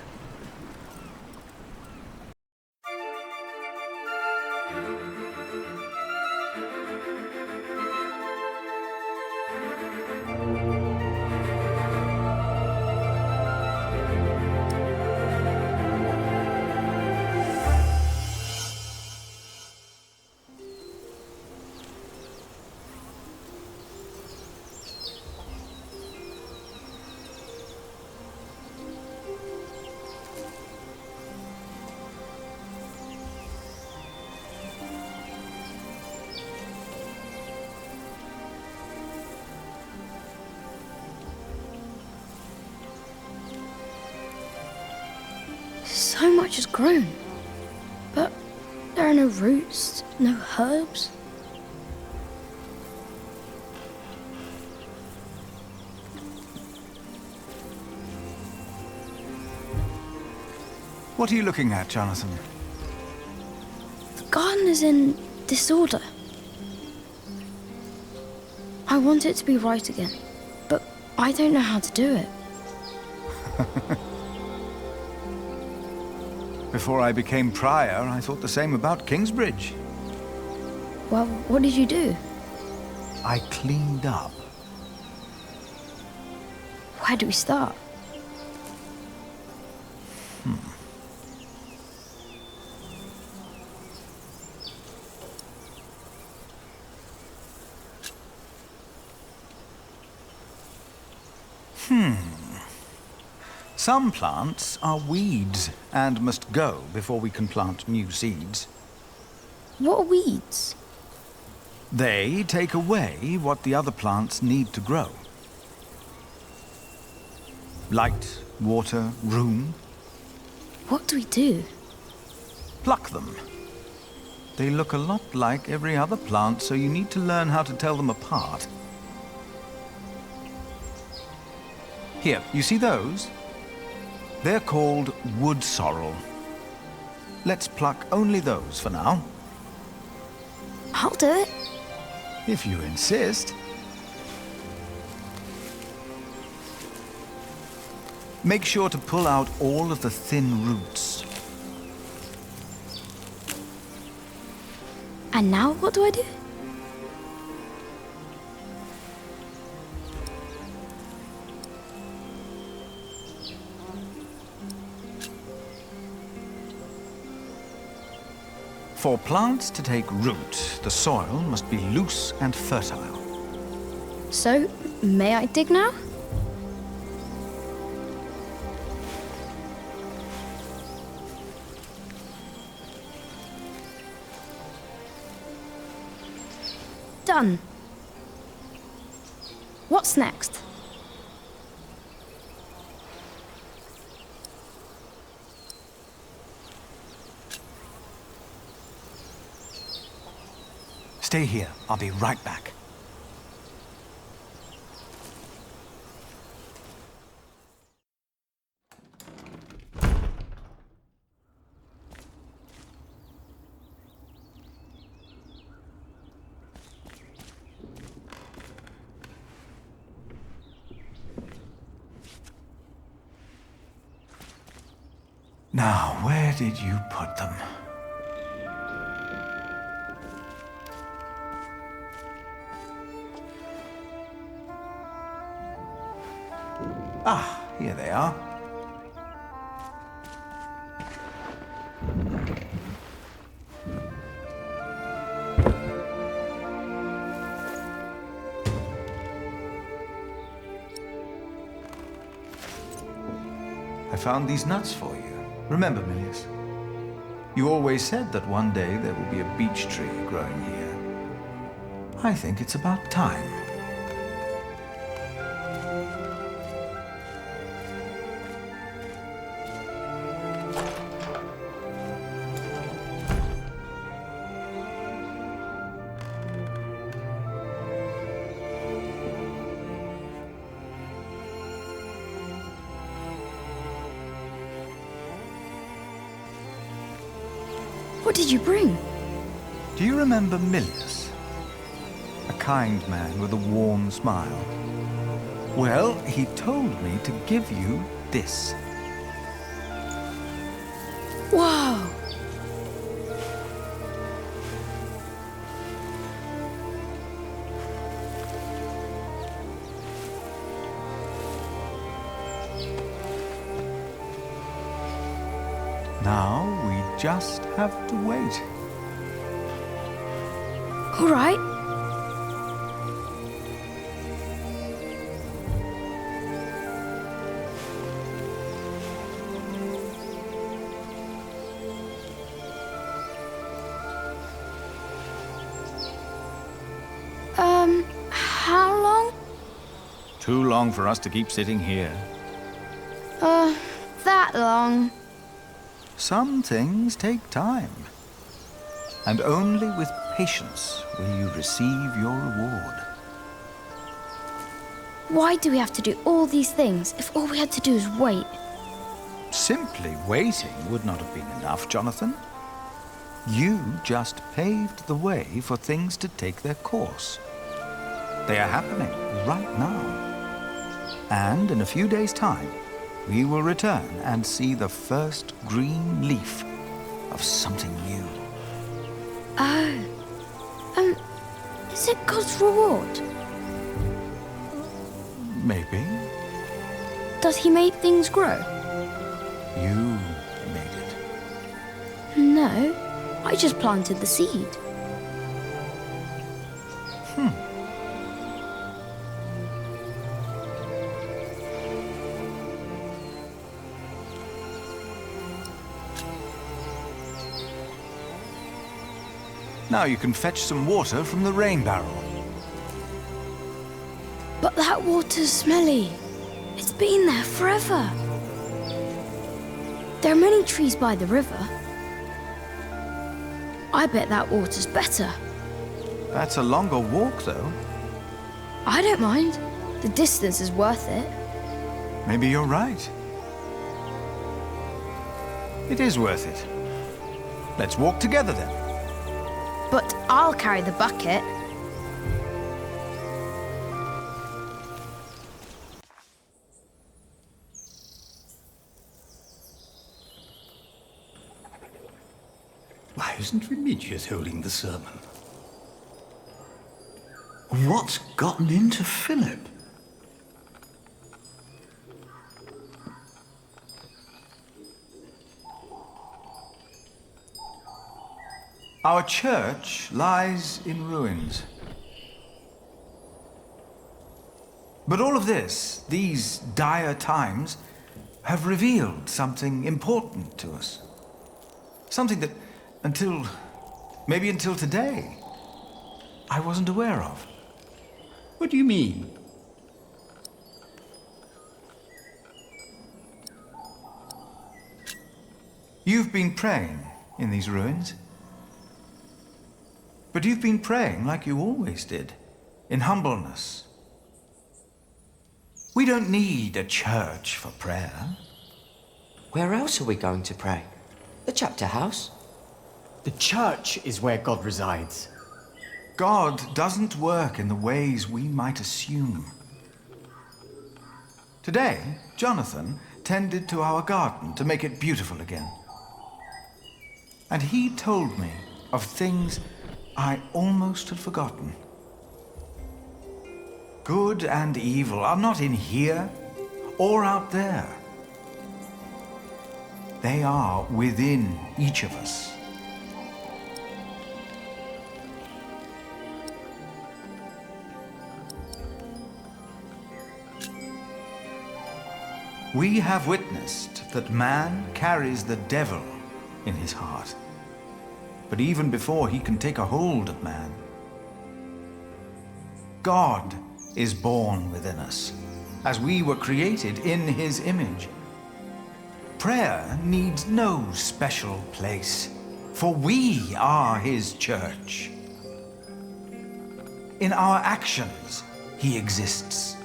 So much has grown. But there are no roots, no herbs. What are you looking at, Jonathan? The garden is in disorder. I want it to be right again, but I don't know how to do it. Before I became prior, I thought the same about Kingsbridge. Well, what did you do? I cleaned up. Where do we start? Some plants are weeds and must go before we can plant new seeds. What are weeds? They take away what the other plants need to grow. Light, water, room. What do we do? Pluck them. They look a lot like every other plant, so you need to learn how to tell them apart. Here, you see those? They're called wood sorrel. Let's pluck only those for now. I'll do it. If you insist. Make sure to pull out all of the thin roots. And now what do I do? For plants to take root, the soil must be loose and fertile. So, may I dig now? Done. What's next? Stay here. I'll be right back. Now, where did you put them? Ah, here they are. I found these nuts for you. Remember, Milius? You always said that one day there will be a beech tree growing here. I think it's about time. What did you bring? Do you remember Milius? A kind man with a warm smile. Well, he told me to give you this. Wow! Now we just have to wait. All right. How long? Too long for us to keep sitting here. That long. Some things take time. And only with patience will you receive your reward. Why do we have to do all these things if all we had to do is wait? Simply waiting would not have been enough, Jonathan. You just paved the way for things to take their course. They are happening right now. And in a few days' time, we will return and see the first green leaf of something new. Oh. Is it God's reward? Maybe. Does he make things grow? You made it. No, I just planted the seed. Now you can fetch some water from the rain barrel. But that water's smelly. It's been there forever. There are many trees by the river. I bet that water's better. That's a longer walk, though. I don't mind. The distance is worth it. Maybe you're right. It is worth it. Let's walk together then. But I'll carry the bucket. Why isn't Remigius holding the sermon? What's gotten into Philip? Our church lies in ruins. But all of this, these dire times, have revealed something important to us. Something that, maybe until today, I wasn't aware of. What do you mean? You've been praying in these ruins. But you've been praying like you always did, in humbleness. We don't need a church for prayer. Where else are we going to pray? The chapter house? The church is where God resides. God doesn't work in the ways we might assume. Today, Jonathan tended to our garden to make it beautiful again. And he told me of things I almost had forgotten. Good and evil are not in here or out there. They are within each of us. We have witnessed that man carries the devil in his heart. But even before he can take a hold of man, God is born within us, as we were created in his image. Prayer needs no special place, for we are his church. In our actions, he exists.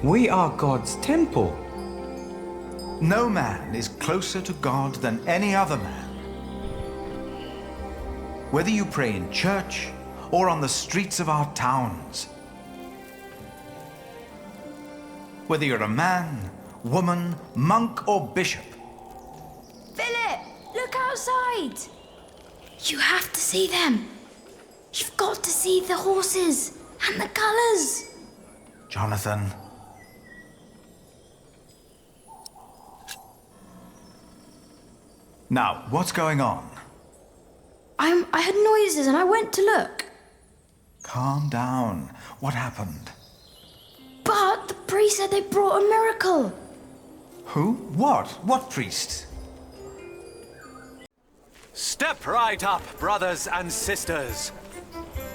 We are God's temple. No man is closer to God than any other man. Whether you pray in church or on the streets of our towns, whether you're a man, woman, monk, or bishop. Philip, look outside. You have to see them. You've got to see the horses and the colours. Jonathan. Now, what's going on? I heard noises and I went to look. Calm down. What happened? But the priest said they brought a miracle. Who? What? What priest? Step right up, brothers and sisters.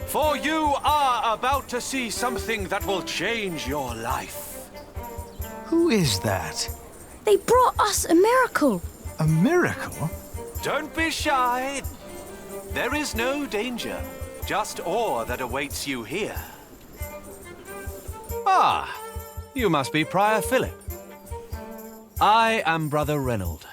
For you are about to see something that will change your life. Who is that? They brought us a miracle. A miracle? Don't be shy. There is no danger, just awe that awaits you here. Ah, you must be Prior Philip. I am Brother Reynold.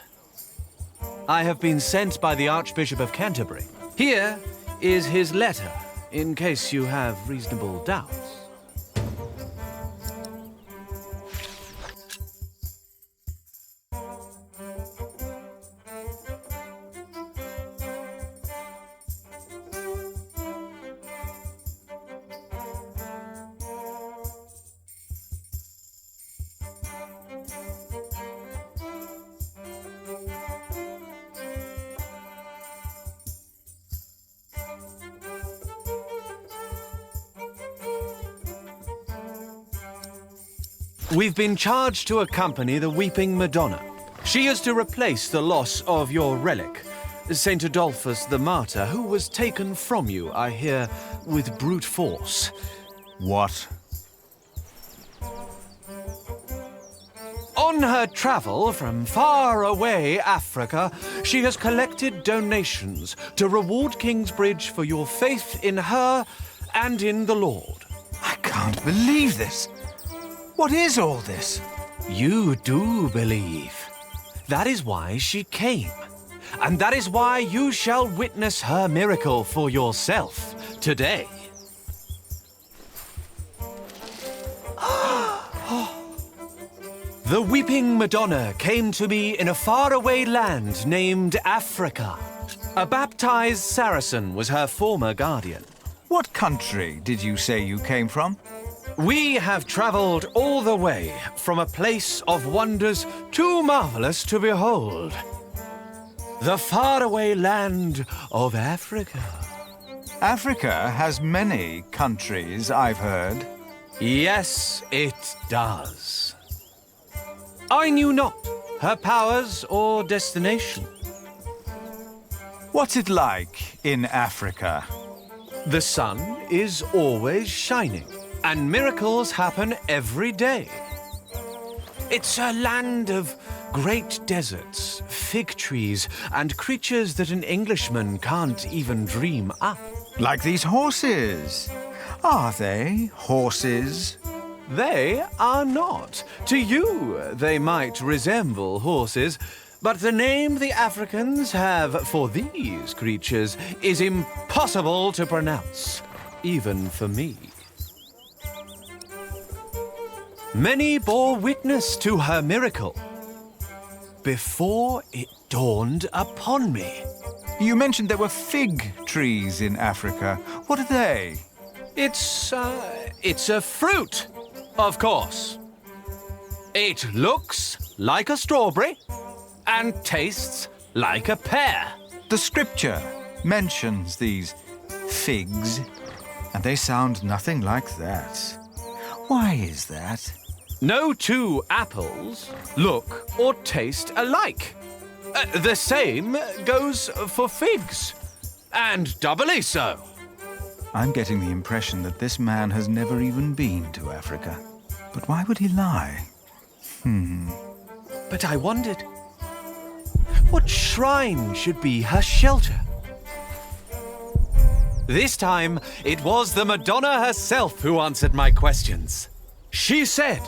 I have been sent by the Archbishop of Canterbury. Here is his letter, in case you have reasonable doubts. We've been charged to accompany the Weeping Madonna. She is to replace the loss of your relic, Saint Adolphus the Martyr, who was taken from you, I hear, with brute force. What? On her travel from far away Africa, she has collected donations to reward Kingsbridge for your faith in her and in the Lord. I can't believe this. What is all this? You do believe. That is why she came. And that is why you shall witness her miracle for yourself today. The Weeping Madonna came to me in a faraway land named Africa. A baptized Saracen was her former guardian. What country did you say you came from? We have traveled all the way from a place of wonders too marvelous to behold. The faraway land of Africa. Africa has many countries, I've heard. Yes, it does. I knew not her powers or destination. What's it like in Africa? The sun is always shining, and miracles happen every day. It's a land of great deserts, fig trees, and creatures that an Englishman can't even dream up. Like these horses. Are they horses? They are not. To you, they might resemble horses, but the name the Africans have for these creatures is impossible to pronounce, even for me. Many bore witness to her miracle before it dawned upon me. You mentioned there were fig trees in Africa. What are they? It's a fruit, of course. It looks like a strawberry and tastes like a pear. The scripture mentions these figs, and they sound nothing like that. Why is that? No two apples look or taste alike. The same goes for figs, and doubly so. I'm getting the impression that this man has never even been to Africa. But why would he lie? But I wondered, what shrine should be her shelter? This time, it was the Madonna herself who answered my questions. She said,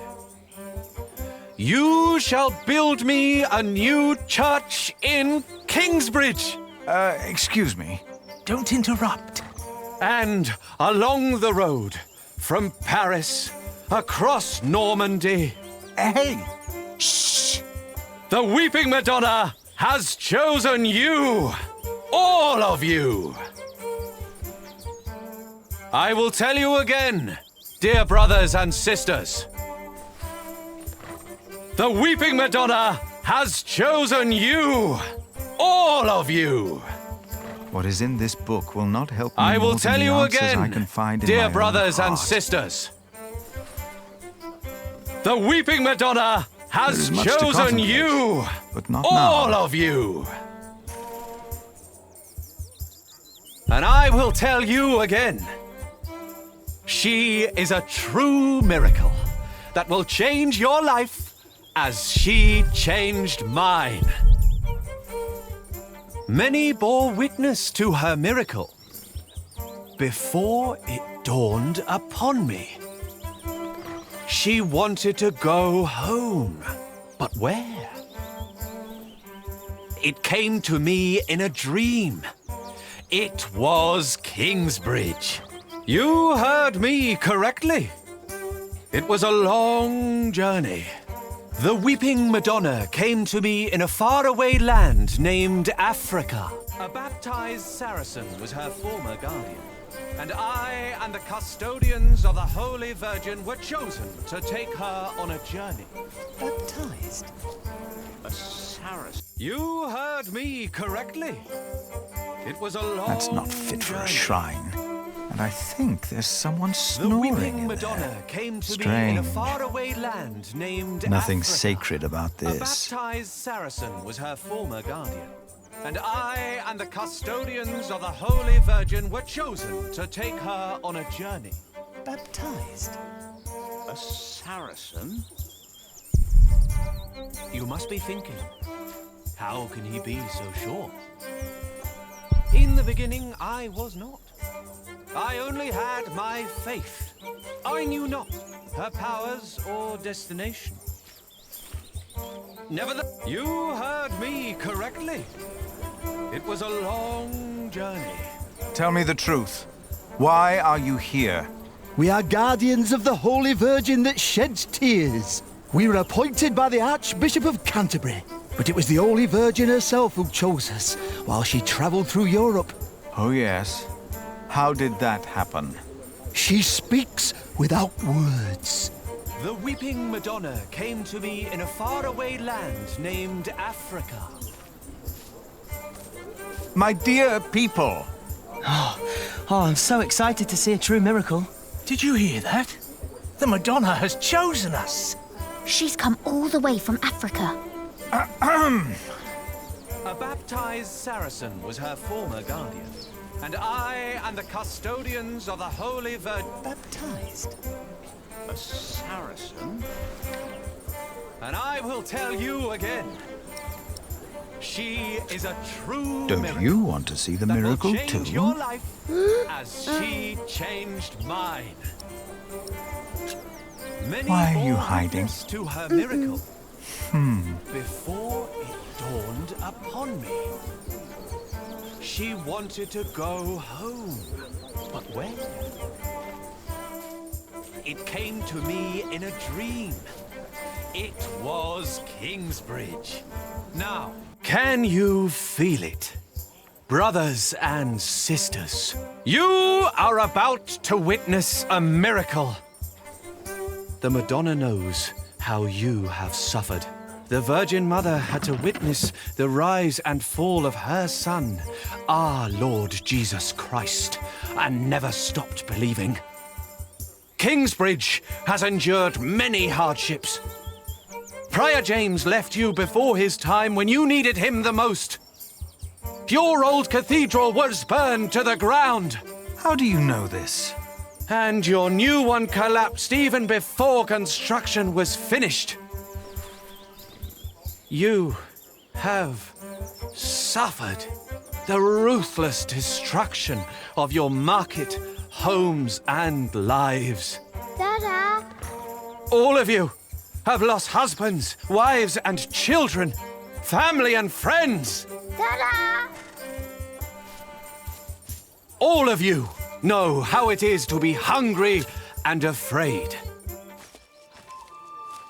"You shall build me a new church in Kingsbridge." Excuse me. Don't interrupt. And along the road, from Paris, across Normandy. Hey! Shh! The Weeping Madonna has chosen you! All of you! I will tell you again, dear brothers and sisters. The Weeping Madonna has chosen you! All of you! What is in this book will not help me I will more than tell the you answers again, I can find in dear my own brothers and heart. sisters. The Weeping Madonna has There is much to chosen contemplate, you! but not all now. of you! And I will tell you again. She is a true miracle that will change your life as she changed mine. Many bore witness to her miracle before it dawned upon me. She wanted to go home, but where? It came to me in a dream. It was Kingsbridge. You heard me correctly. It was a long journey. The Weeping Madonna came to me in a faraway land named Africa. A baptized Saracen was her former guardian. And I and the custodians of the Holy Virgin were chosen to take her on a journey. Baptized? A Saracen. You heard me correctly. It was a long That's not fit for a journey. shrine. And I think there's someone The snoring Weeping in Madonna there. came to me in a Strange. faraway land named Nothing Africa. sacred about A this. baptized Saracen was her former guardian. And I and the custodians of the Holy Virgin were chosen to take her on a journey. Baptized? A Saracen? You must be thinking, how can he be so sure? In the beginning, I was not. I only had my faith. I knew not her powers or destination. Nevertheless, you heard me correctly. It was a long journey. Tell me the truth. Why are you here? We are guardians of the Holy Virgin that sheds tears. We were appointed by the Archbishop of Canterbury, but it was the Holy Virgin herself who chose us while she travelled through Europe. Oh, yes. How did that happen? She speaks without words. The Weeping Madonna came to me in a faraway land named Africa. My dear people! Oh, I'm so excited to see a true miracle. Did you hear that? The Madonna has chosen us. She's come all the way from Africa. A baptized Saracen was her former guardian, and I am the custodians of the Holy Virgin. Baptized? A Saracen? And I will tell you again. She is a true Don't miracle you want to see the that will miracle change too? your life as she changed mine. Many Why are you bore hiding? witness to her miracle before it dawned upon me. She wanted to go home, but where? It came to me in a dream. It was Kingsbridge. Now, can you feel it? Brothers and sisters, you are about to witness a miracle. The Madonna knows how you have suffered. The Virgin Mother had to witness the rise and fall of her Son, our Lord Jesus Christ, and never stopped believing. Kingsbridge has endured many hardships. Prior James left you before his time when you needed him the most. Your old cathedral was burned to the ground. How do you know this? And your new one collapsed even before construction was finished. You have suffered the ruthless destruction of your market, homes, and lives. Dada! All of you have lost husbands, wives, and children, family and friends. Dada! All of you know how it is to be hungry and afraid.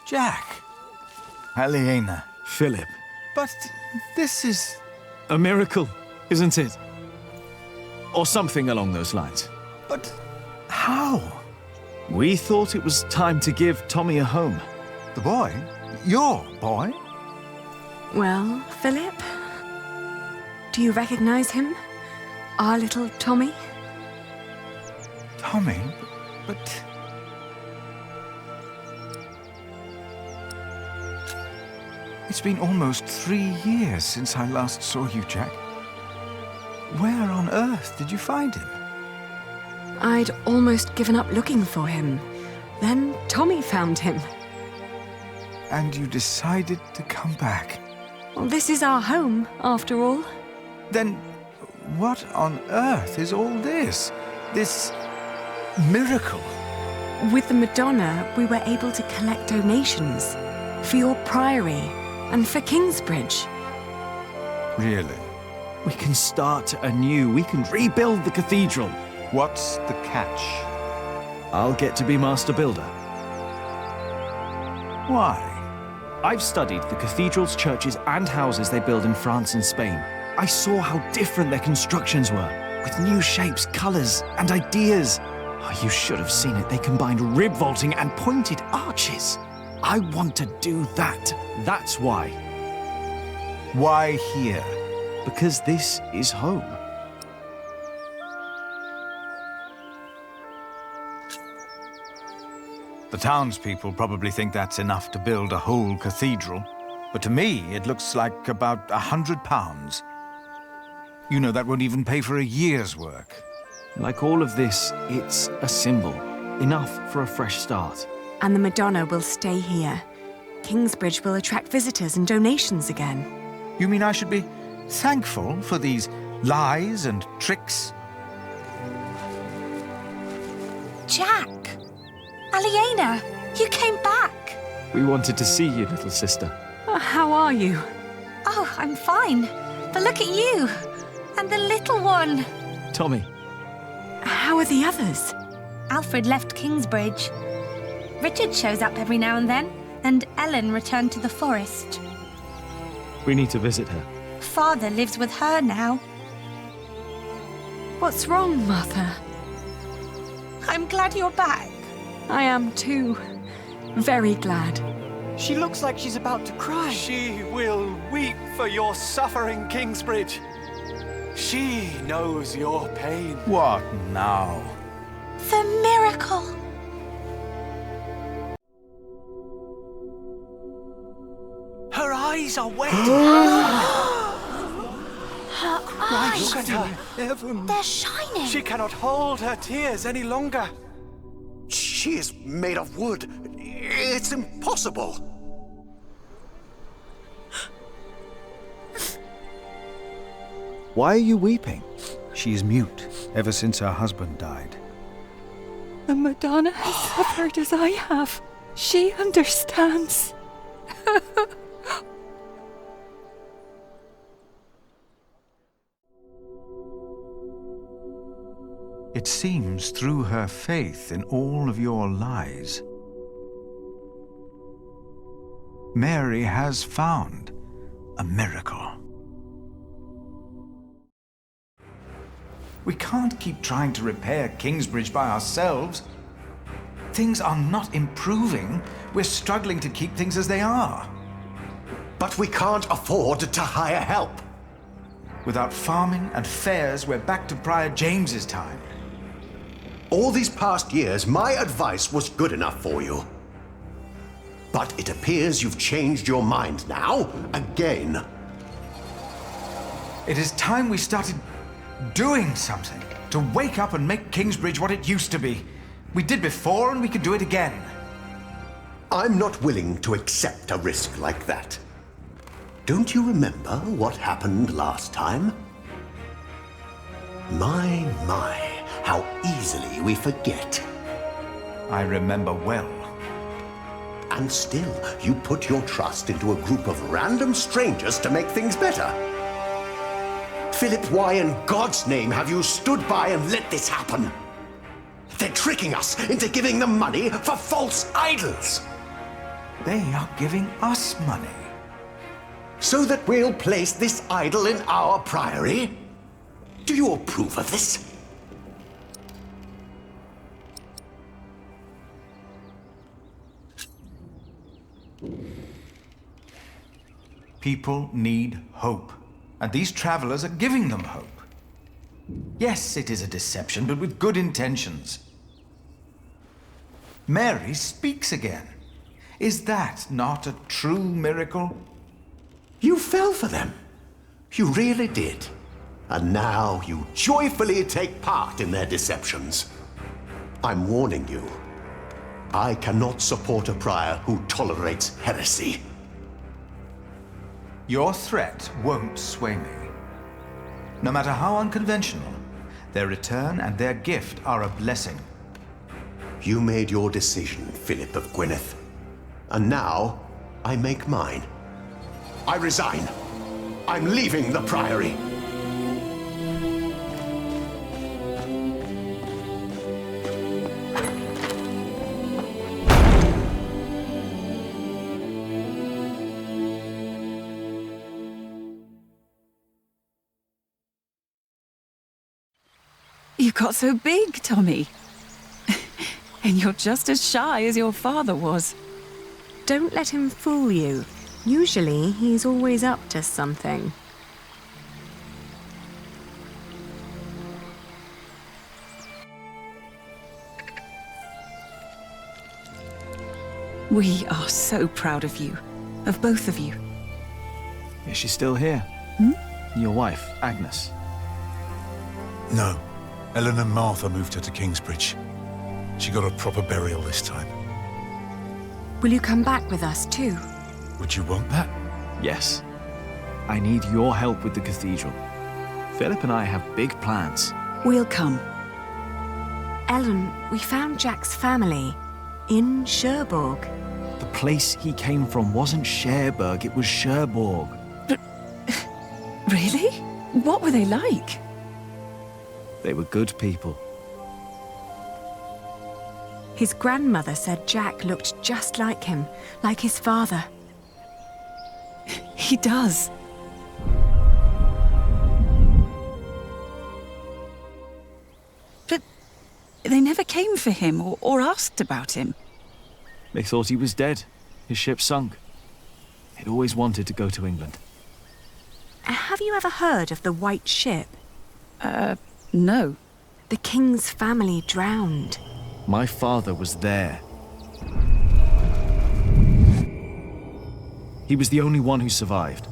Jack. Aliena. Philip. But this is... A miracle, isn't it? Or something along those lines. But how? We thought it was time to give Tommy a home. The boy? Your boy? Well, Philip? Do you recognize him? Our little Tommy? Tommy? But... It's been almost 3 years since I last saw you, Jack. Where on earth did you find him? I'd almost given up looking for him. Then Tommy found him. And you decided to come back? Well, this is our home, after all. Then what on earth is all this? This miracle? With the Madonna, we were able to collect donations for your priory and for Kingsbridge. Really? We can start anew. We can rebuild the cathedral. What's the catch? I'll get to be master builder. Why? I've studied the cathedrals, churches, and houses they build in France and Spain. I saw how different their constructions were, with new shapes, colors, and ideas. Oh, you should have seen it. They combined rib vaulting and pointed arches. I want to do that. That's why. Why here? Because this is home. The townspeople probably think that's enough to build a whole cathedral. But to me, it looks like about £100. You know, that won't even pay for a year's work. Like all of this, it's a symbol. Enough for a fresh start. And the Madonna will stay here, Kingsbridge will attract visitors and donations again. You mean I should be thankful for these lies and tricks? Jack! Aliena! You came back! We wanted to see you, little sister. How are you? Oh, I'm fine. But look at you! And the little one! Tommy. How are the others? Alfred left Kingsbridge. Richard shows up every now and then, and Ellen returned to the forest. We need to visit her. Father lives with her now. What's wrong, Mother? I'm glad you're back. I am too. Very glad. She looks like she's about to cry. She will weep for your suffering, Kingsbridge. She knows your pain. What now? The miracle! Her eyes are wet. Her eyes! Look at her. Heaven. They're shining! She cannot hold her tears any longer. She is made of wood. It's impossible. Why are you weeping? She's mute ever since her husband died. The Madonna has suffered as I have. She understands. It seems through her faith in all of your lies, Mary has found a miracle. We can't keep trying to repair Kingsbridge by ourselves. Things are not improving. We're struggling to keep things as they are. But we can't afford to hire help. Without farming and fairs, we're back to Prior James's time. All these past years, my advice was good enough for you. But it appears you've changed your mind now, again. It is time we started doing something to wake up and make Kingsbridge what it used to be. We did before, and we can do it again. I'm not willing to accept a risk like that. Don't you remember what happened last time? My, how easily we forget. I remember well. And still, you put your trust into a group of random strangers to make things better. Philip, why in God's name have you stood by and let this happen? They're tricking us into giving them money for false idols. They are giving us money. So that we'll place this idol in our priory? Do you approve of this? People need hope, and these travelers are giving them hope. Yes, it is a deception, but with good intentions. Mary speaks again. Is that not a true miracle? You fell for them. You really did. And now you joyfully take part in their deceptions. I'm warning you. I cannot support a prior who tolerates heresy. Your threat won't sway me. No matter how unconventional, their return and their gift are a blessing. You made your decision, Philip of Gwynedd. And now, I make mine. I resign. I'm leaving the priory. You got so big, Tommy. And you're just as shy as your father was. Don't let him fool you. Usually, he's always up to something. We are so proud of you. Of both of you. Is she still here? Hmm? Your wife, Agnes? No. Ellen and Martha moved her to Kingsbridge. She got a proper burial this time. Will you come back with us too? Would you want that? Yes. I need your help with the cathedral. Philip and I have big plans. We'll come. Ellen, we found Jack's family in Cherbourg. The place he came from wasn't Cherbourg, it was Cherbourg. But... really? What were they like? They were good people. His grandmother said Jack looked just like him, like his father. He does. But they never came for him or asked about him. They thought he was dead. His ship sunk. He'd always wanted to go to England. Have you ever heard of the White Ship? No. The king's family drowned. My father was there. He was the only one who survived.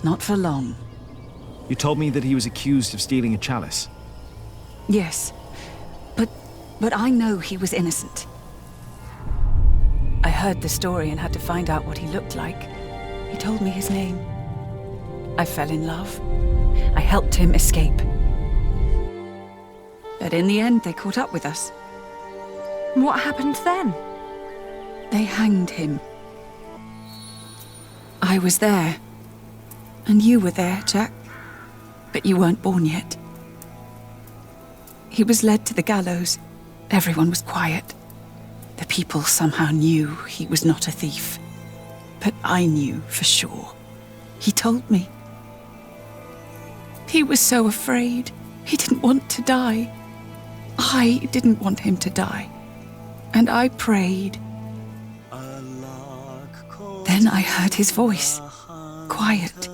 Not for long. You told me that he was accused of stealing a chalice. Yes. But I know he was innocent. I heard the story and had to find out what he looked like. He told me his name. I fell in love. I helped him escape. But in the end, they caught up with us. What happened then? They hanged him. I was there. And you were there, Jack. But you weren't born yet. He was led to the gallows. Everyone was quiet. The people somehow knew he was not a thief. But I knew for sure. He told me. He was so afraid. He didn't want to die. I didn't want him to die. And I prayed. Then I heard his voice. Quiet.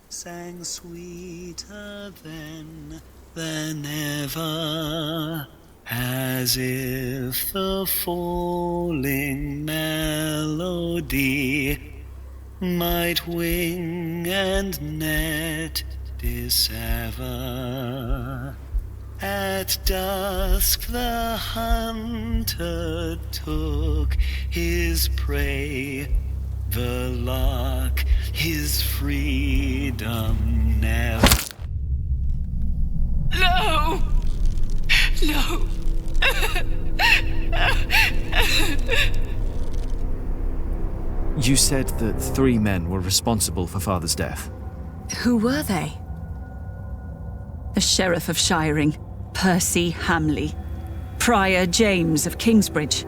Sang sweeter than ever, as if the falling melody might wing and net dissever. At dusk the hunter took his prey, the lark his freedom never. No! No! You said that 3 men were responsible for Father's death. Who were they? The Sheriff of Shiring, Percy Hamley, Prior James of Kingsbridge,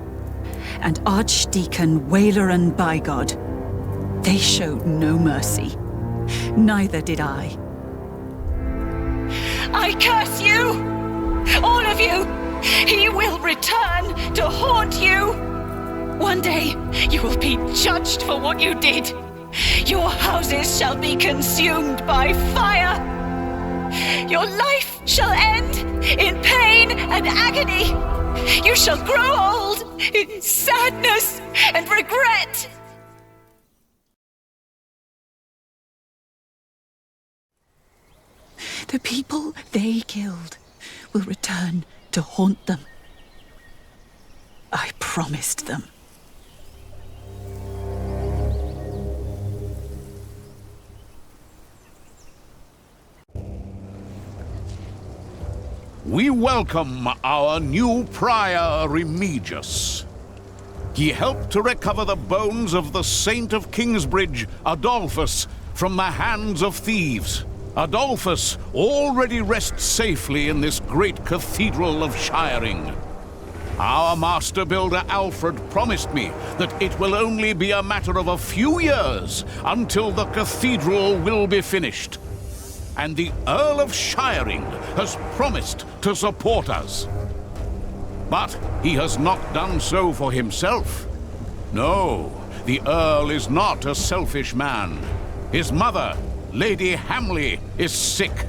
and Archdeacon Waleran Bygod. They showed no mercy. Neither did I. I curse you! All of you! He will return to haunt you! One day, you will be judged for what you did. Your houses shall be consumed by fire. Your life shall end in pain and agony. You shall grow old in sadness and regret. The people they killed will return to haunt them. I promised them. We welcome our new prior, Remigius. He helped to recover the bones of the Saint of Kingsbridge, Adolphus, from the hands of thieves. Adolphus already rests safely in this great cathedral of Shiring. Our master builder Alfred promised me that it will only be a matter of a few years until the cathedral will be finished. And the Earl of Shiring has promised to support us. But he has not done so for himself. No, the Earl is not a selfish man. His mother, Lady Hamley, is sick.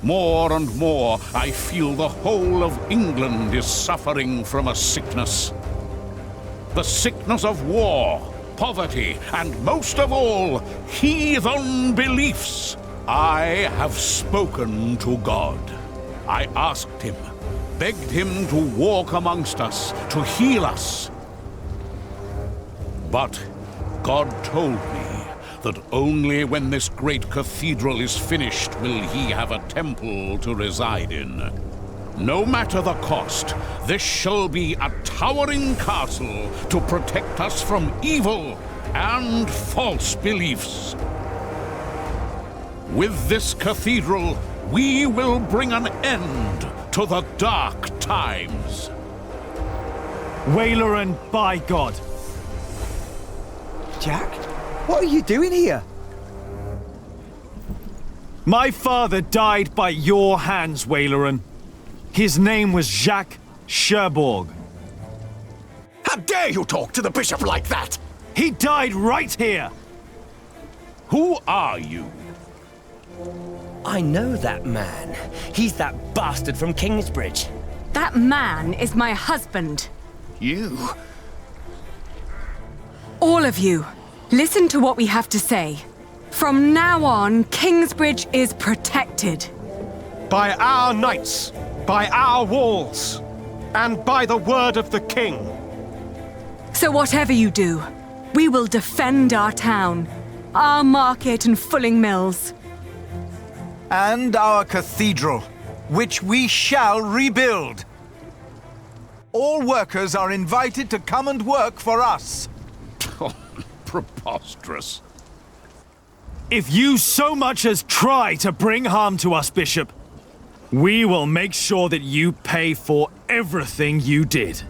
More and more, I feel the whole of England is suffering from a sickness. The sickness of war, poverty, and most of all, heathen beliefs. I have spoken to God. I asked him, begged him to walk amongst us, to heal us. But God told me that only when this great cathedral is finished will he have a temple to reside in. No matter the cost, this shall be a towering castle to protect us from evil and false beliefs. With this cathedral, we will bring an end to the dark times. Waileran, by God! Jack, what are you doing here? My father died by your hands, Waileran. His name was Jacques Cherbourg. How dare you talk to the bishop like that? He died right here! Who are you? I know that man. He's that bastard from Kingsbridge. That man is my husband. You? All of you, listen to what we have to say. From now on, Kingsbridge is protected. By our knights, by our walls, and by the word of the king. So whatever you do, we will defend our town, our market and fulling mills. And our cathedral, which we shall rebuild. All workers are invited to come and work for us. Preposterous. If you so much as try to bring harm to us, Bishop, we will make sure that you pay for everything you did.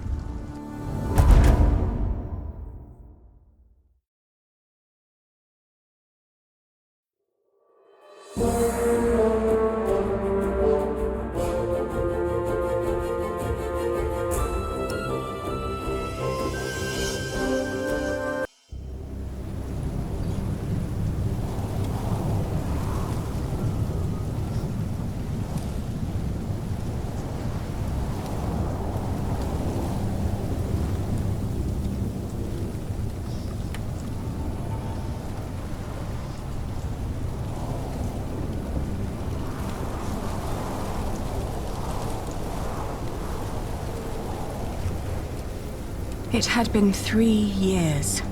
It had been 3 years.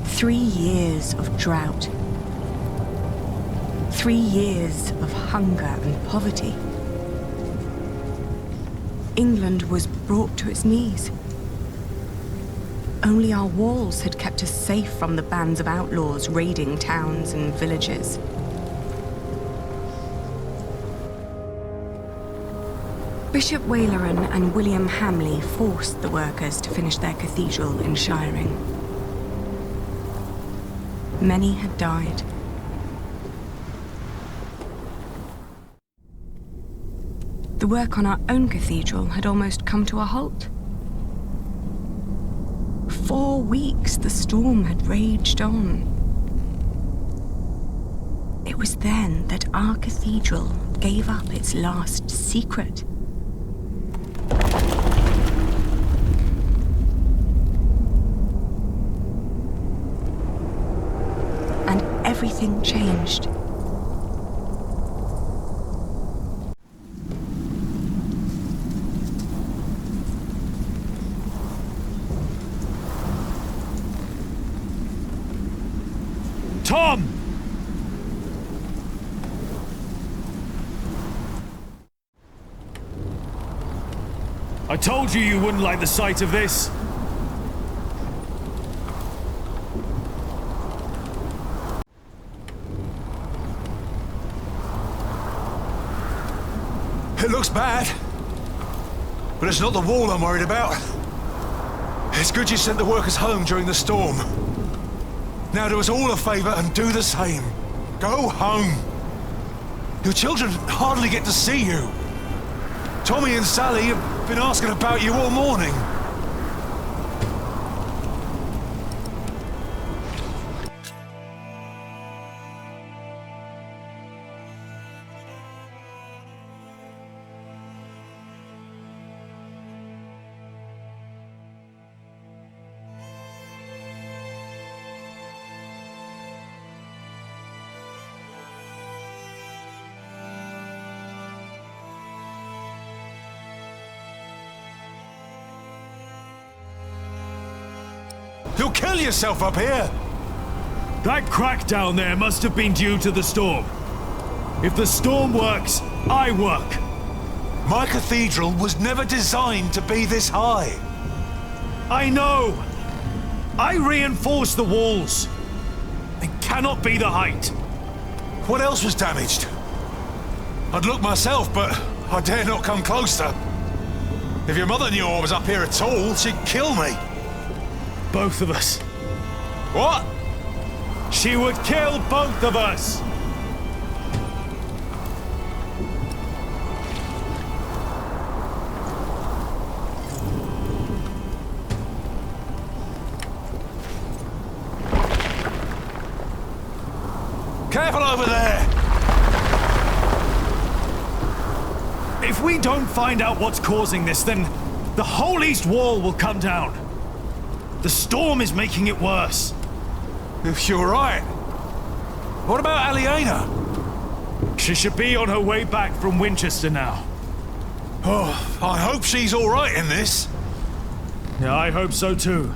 3 years of drought. 3 years of hunger and poverty. England was brought to its knees. Only our walls had kept us safe from the bands of outlaws raiding towns and villages. Bishop Waileran and William Hamley forced the workers to finish their cathedral in Shiring. Many had died. The work on our own cathedral had almost come to a halt. 4 weeks the storm had raged on. It was then that our cathedral gave up its last secret. And everything changed. Tom! I told you you wouldn't like the sight of this. It looks bad, but it's not the wall I'm worried about. It's good you sent the workers home during the storm. Now do us all a favor and do the same. Go home. Your children hardly get to see you. Tommy and Sally have been asking about you all morning. You'll kill yourself up here! That crack down there must have been due to the storm. If the storm works, I work. My cathedral was never designed to be this high. I know! I reinforced the walls. It cannot be the height. What else was damaged? I'd look myself, but I dare not come closer. If your mother knew I was up here at all, she'd kill me. Both of us. What? She would kill both of us! Careful over there! If we don't find out what's causing this, then the whole east wall will come down. The storm is making it worse. You're right. What about Aliena? She should be on her way back from Winchester now. Oh, I hope she's all right in this. Yeah, I hope so too.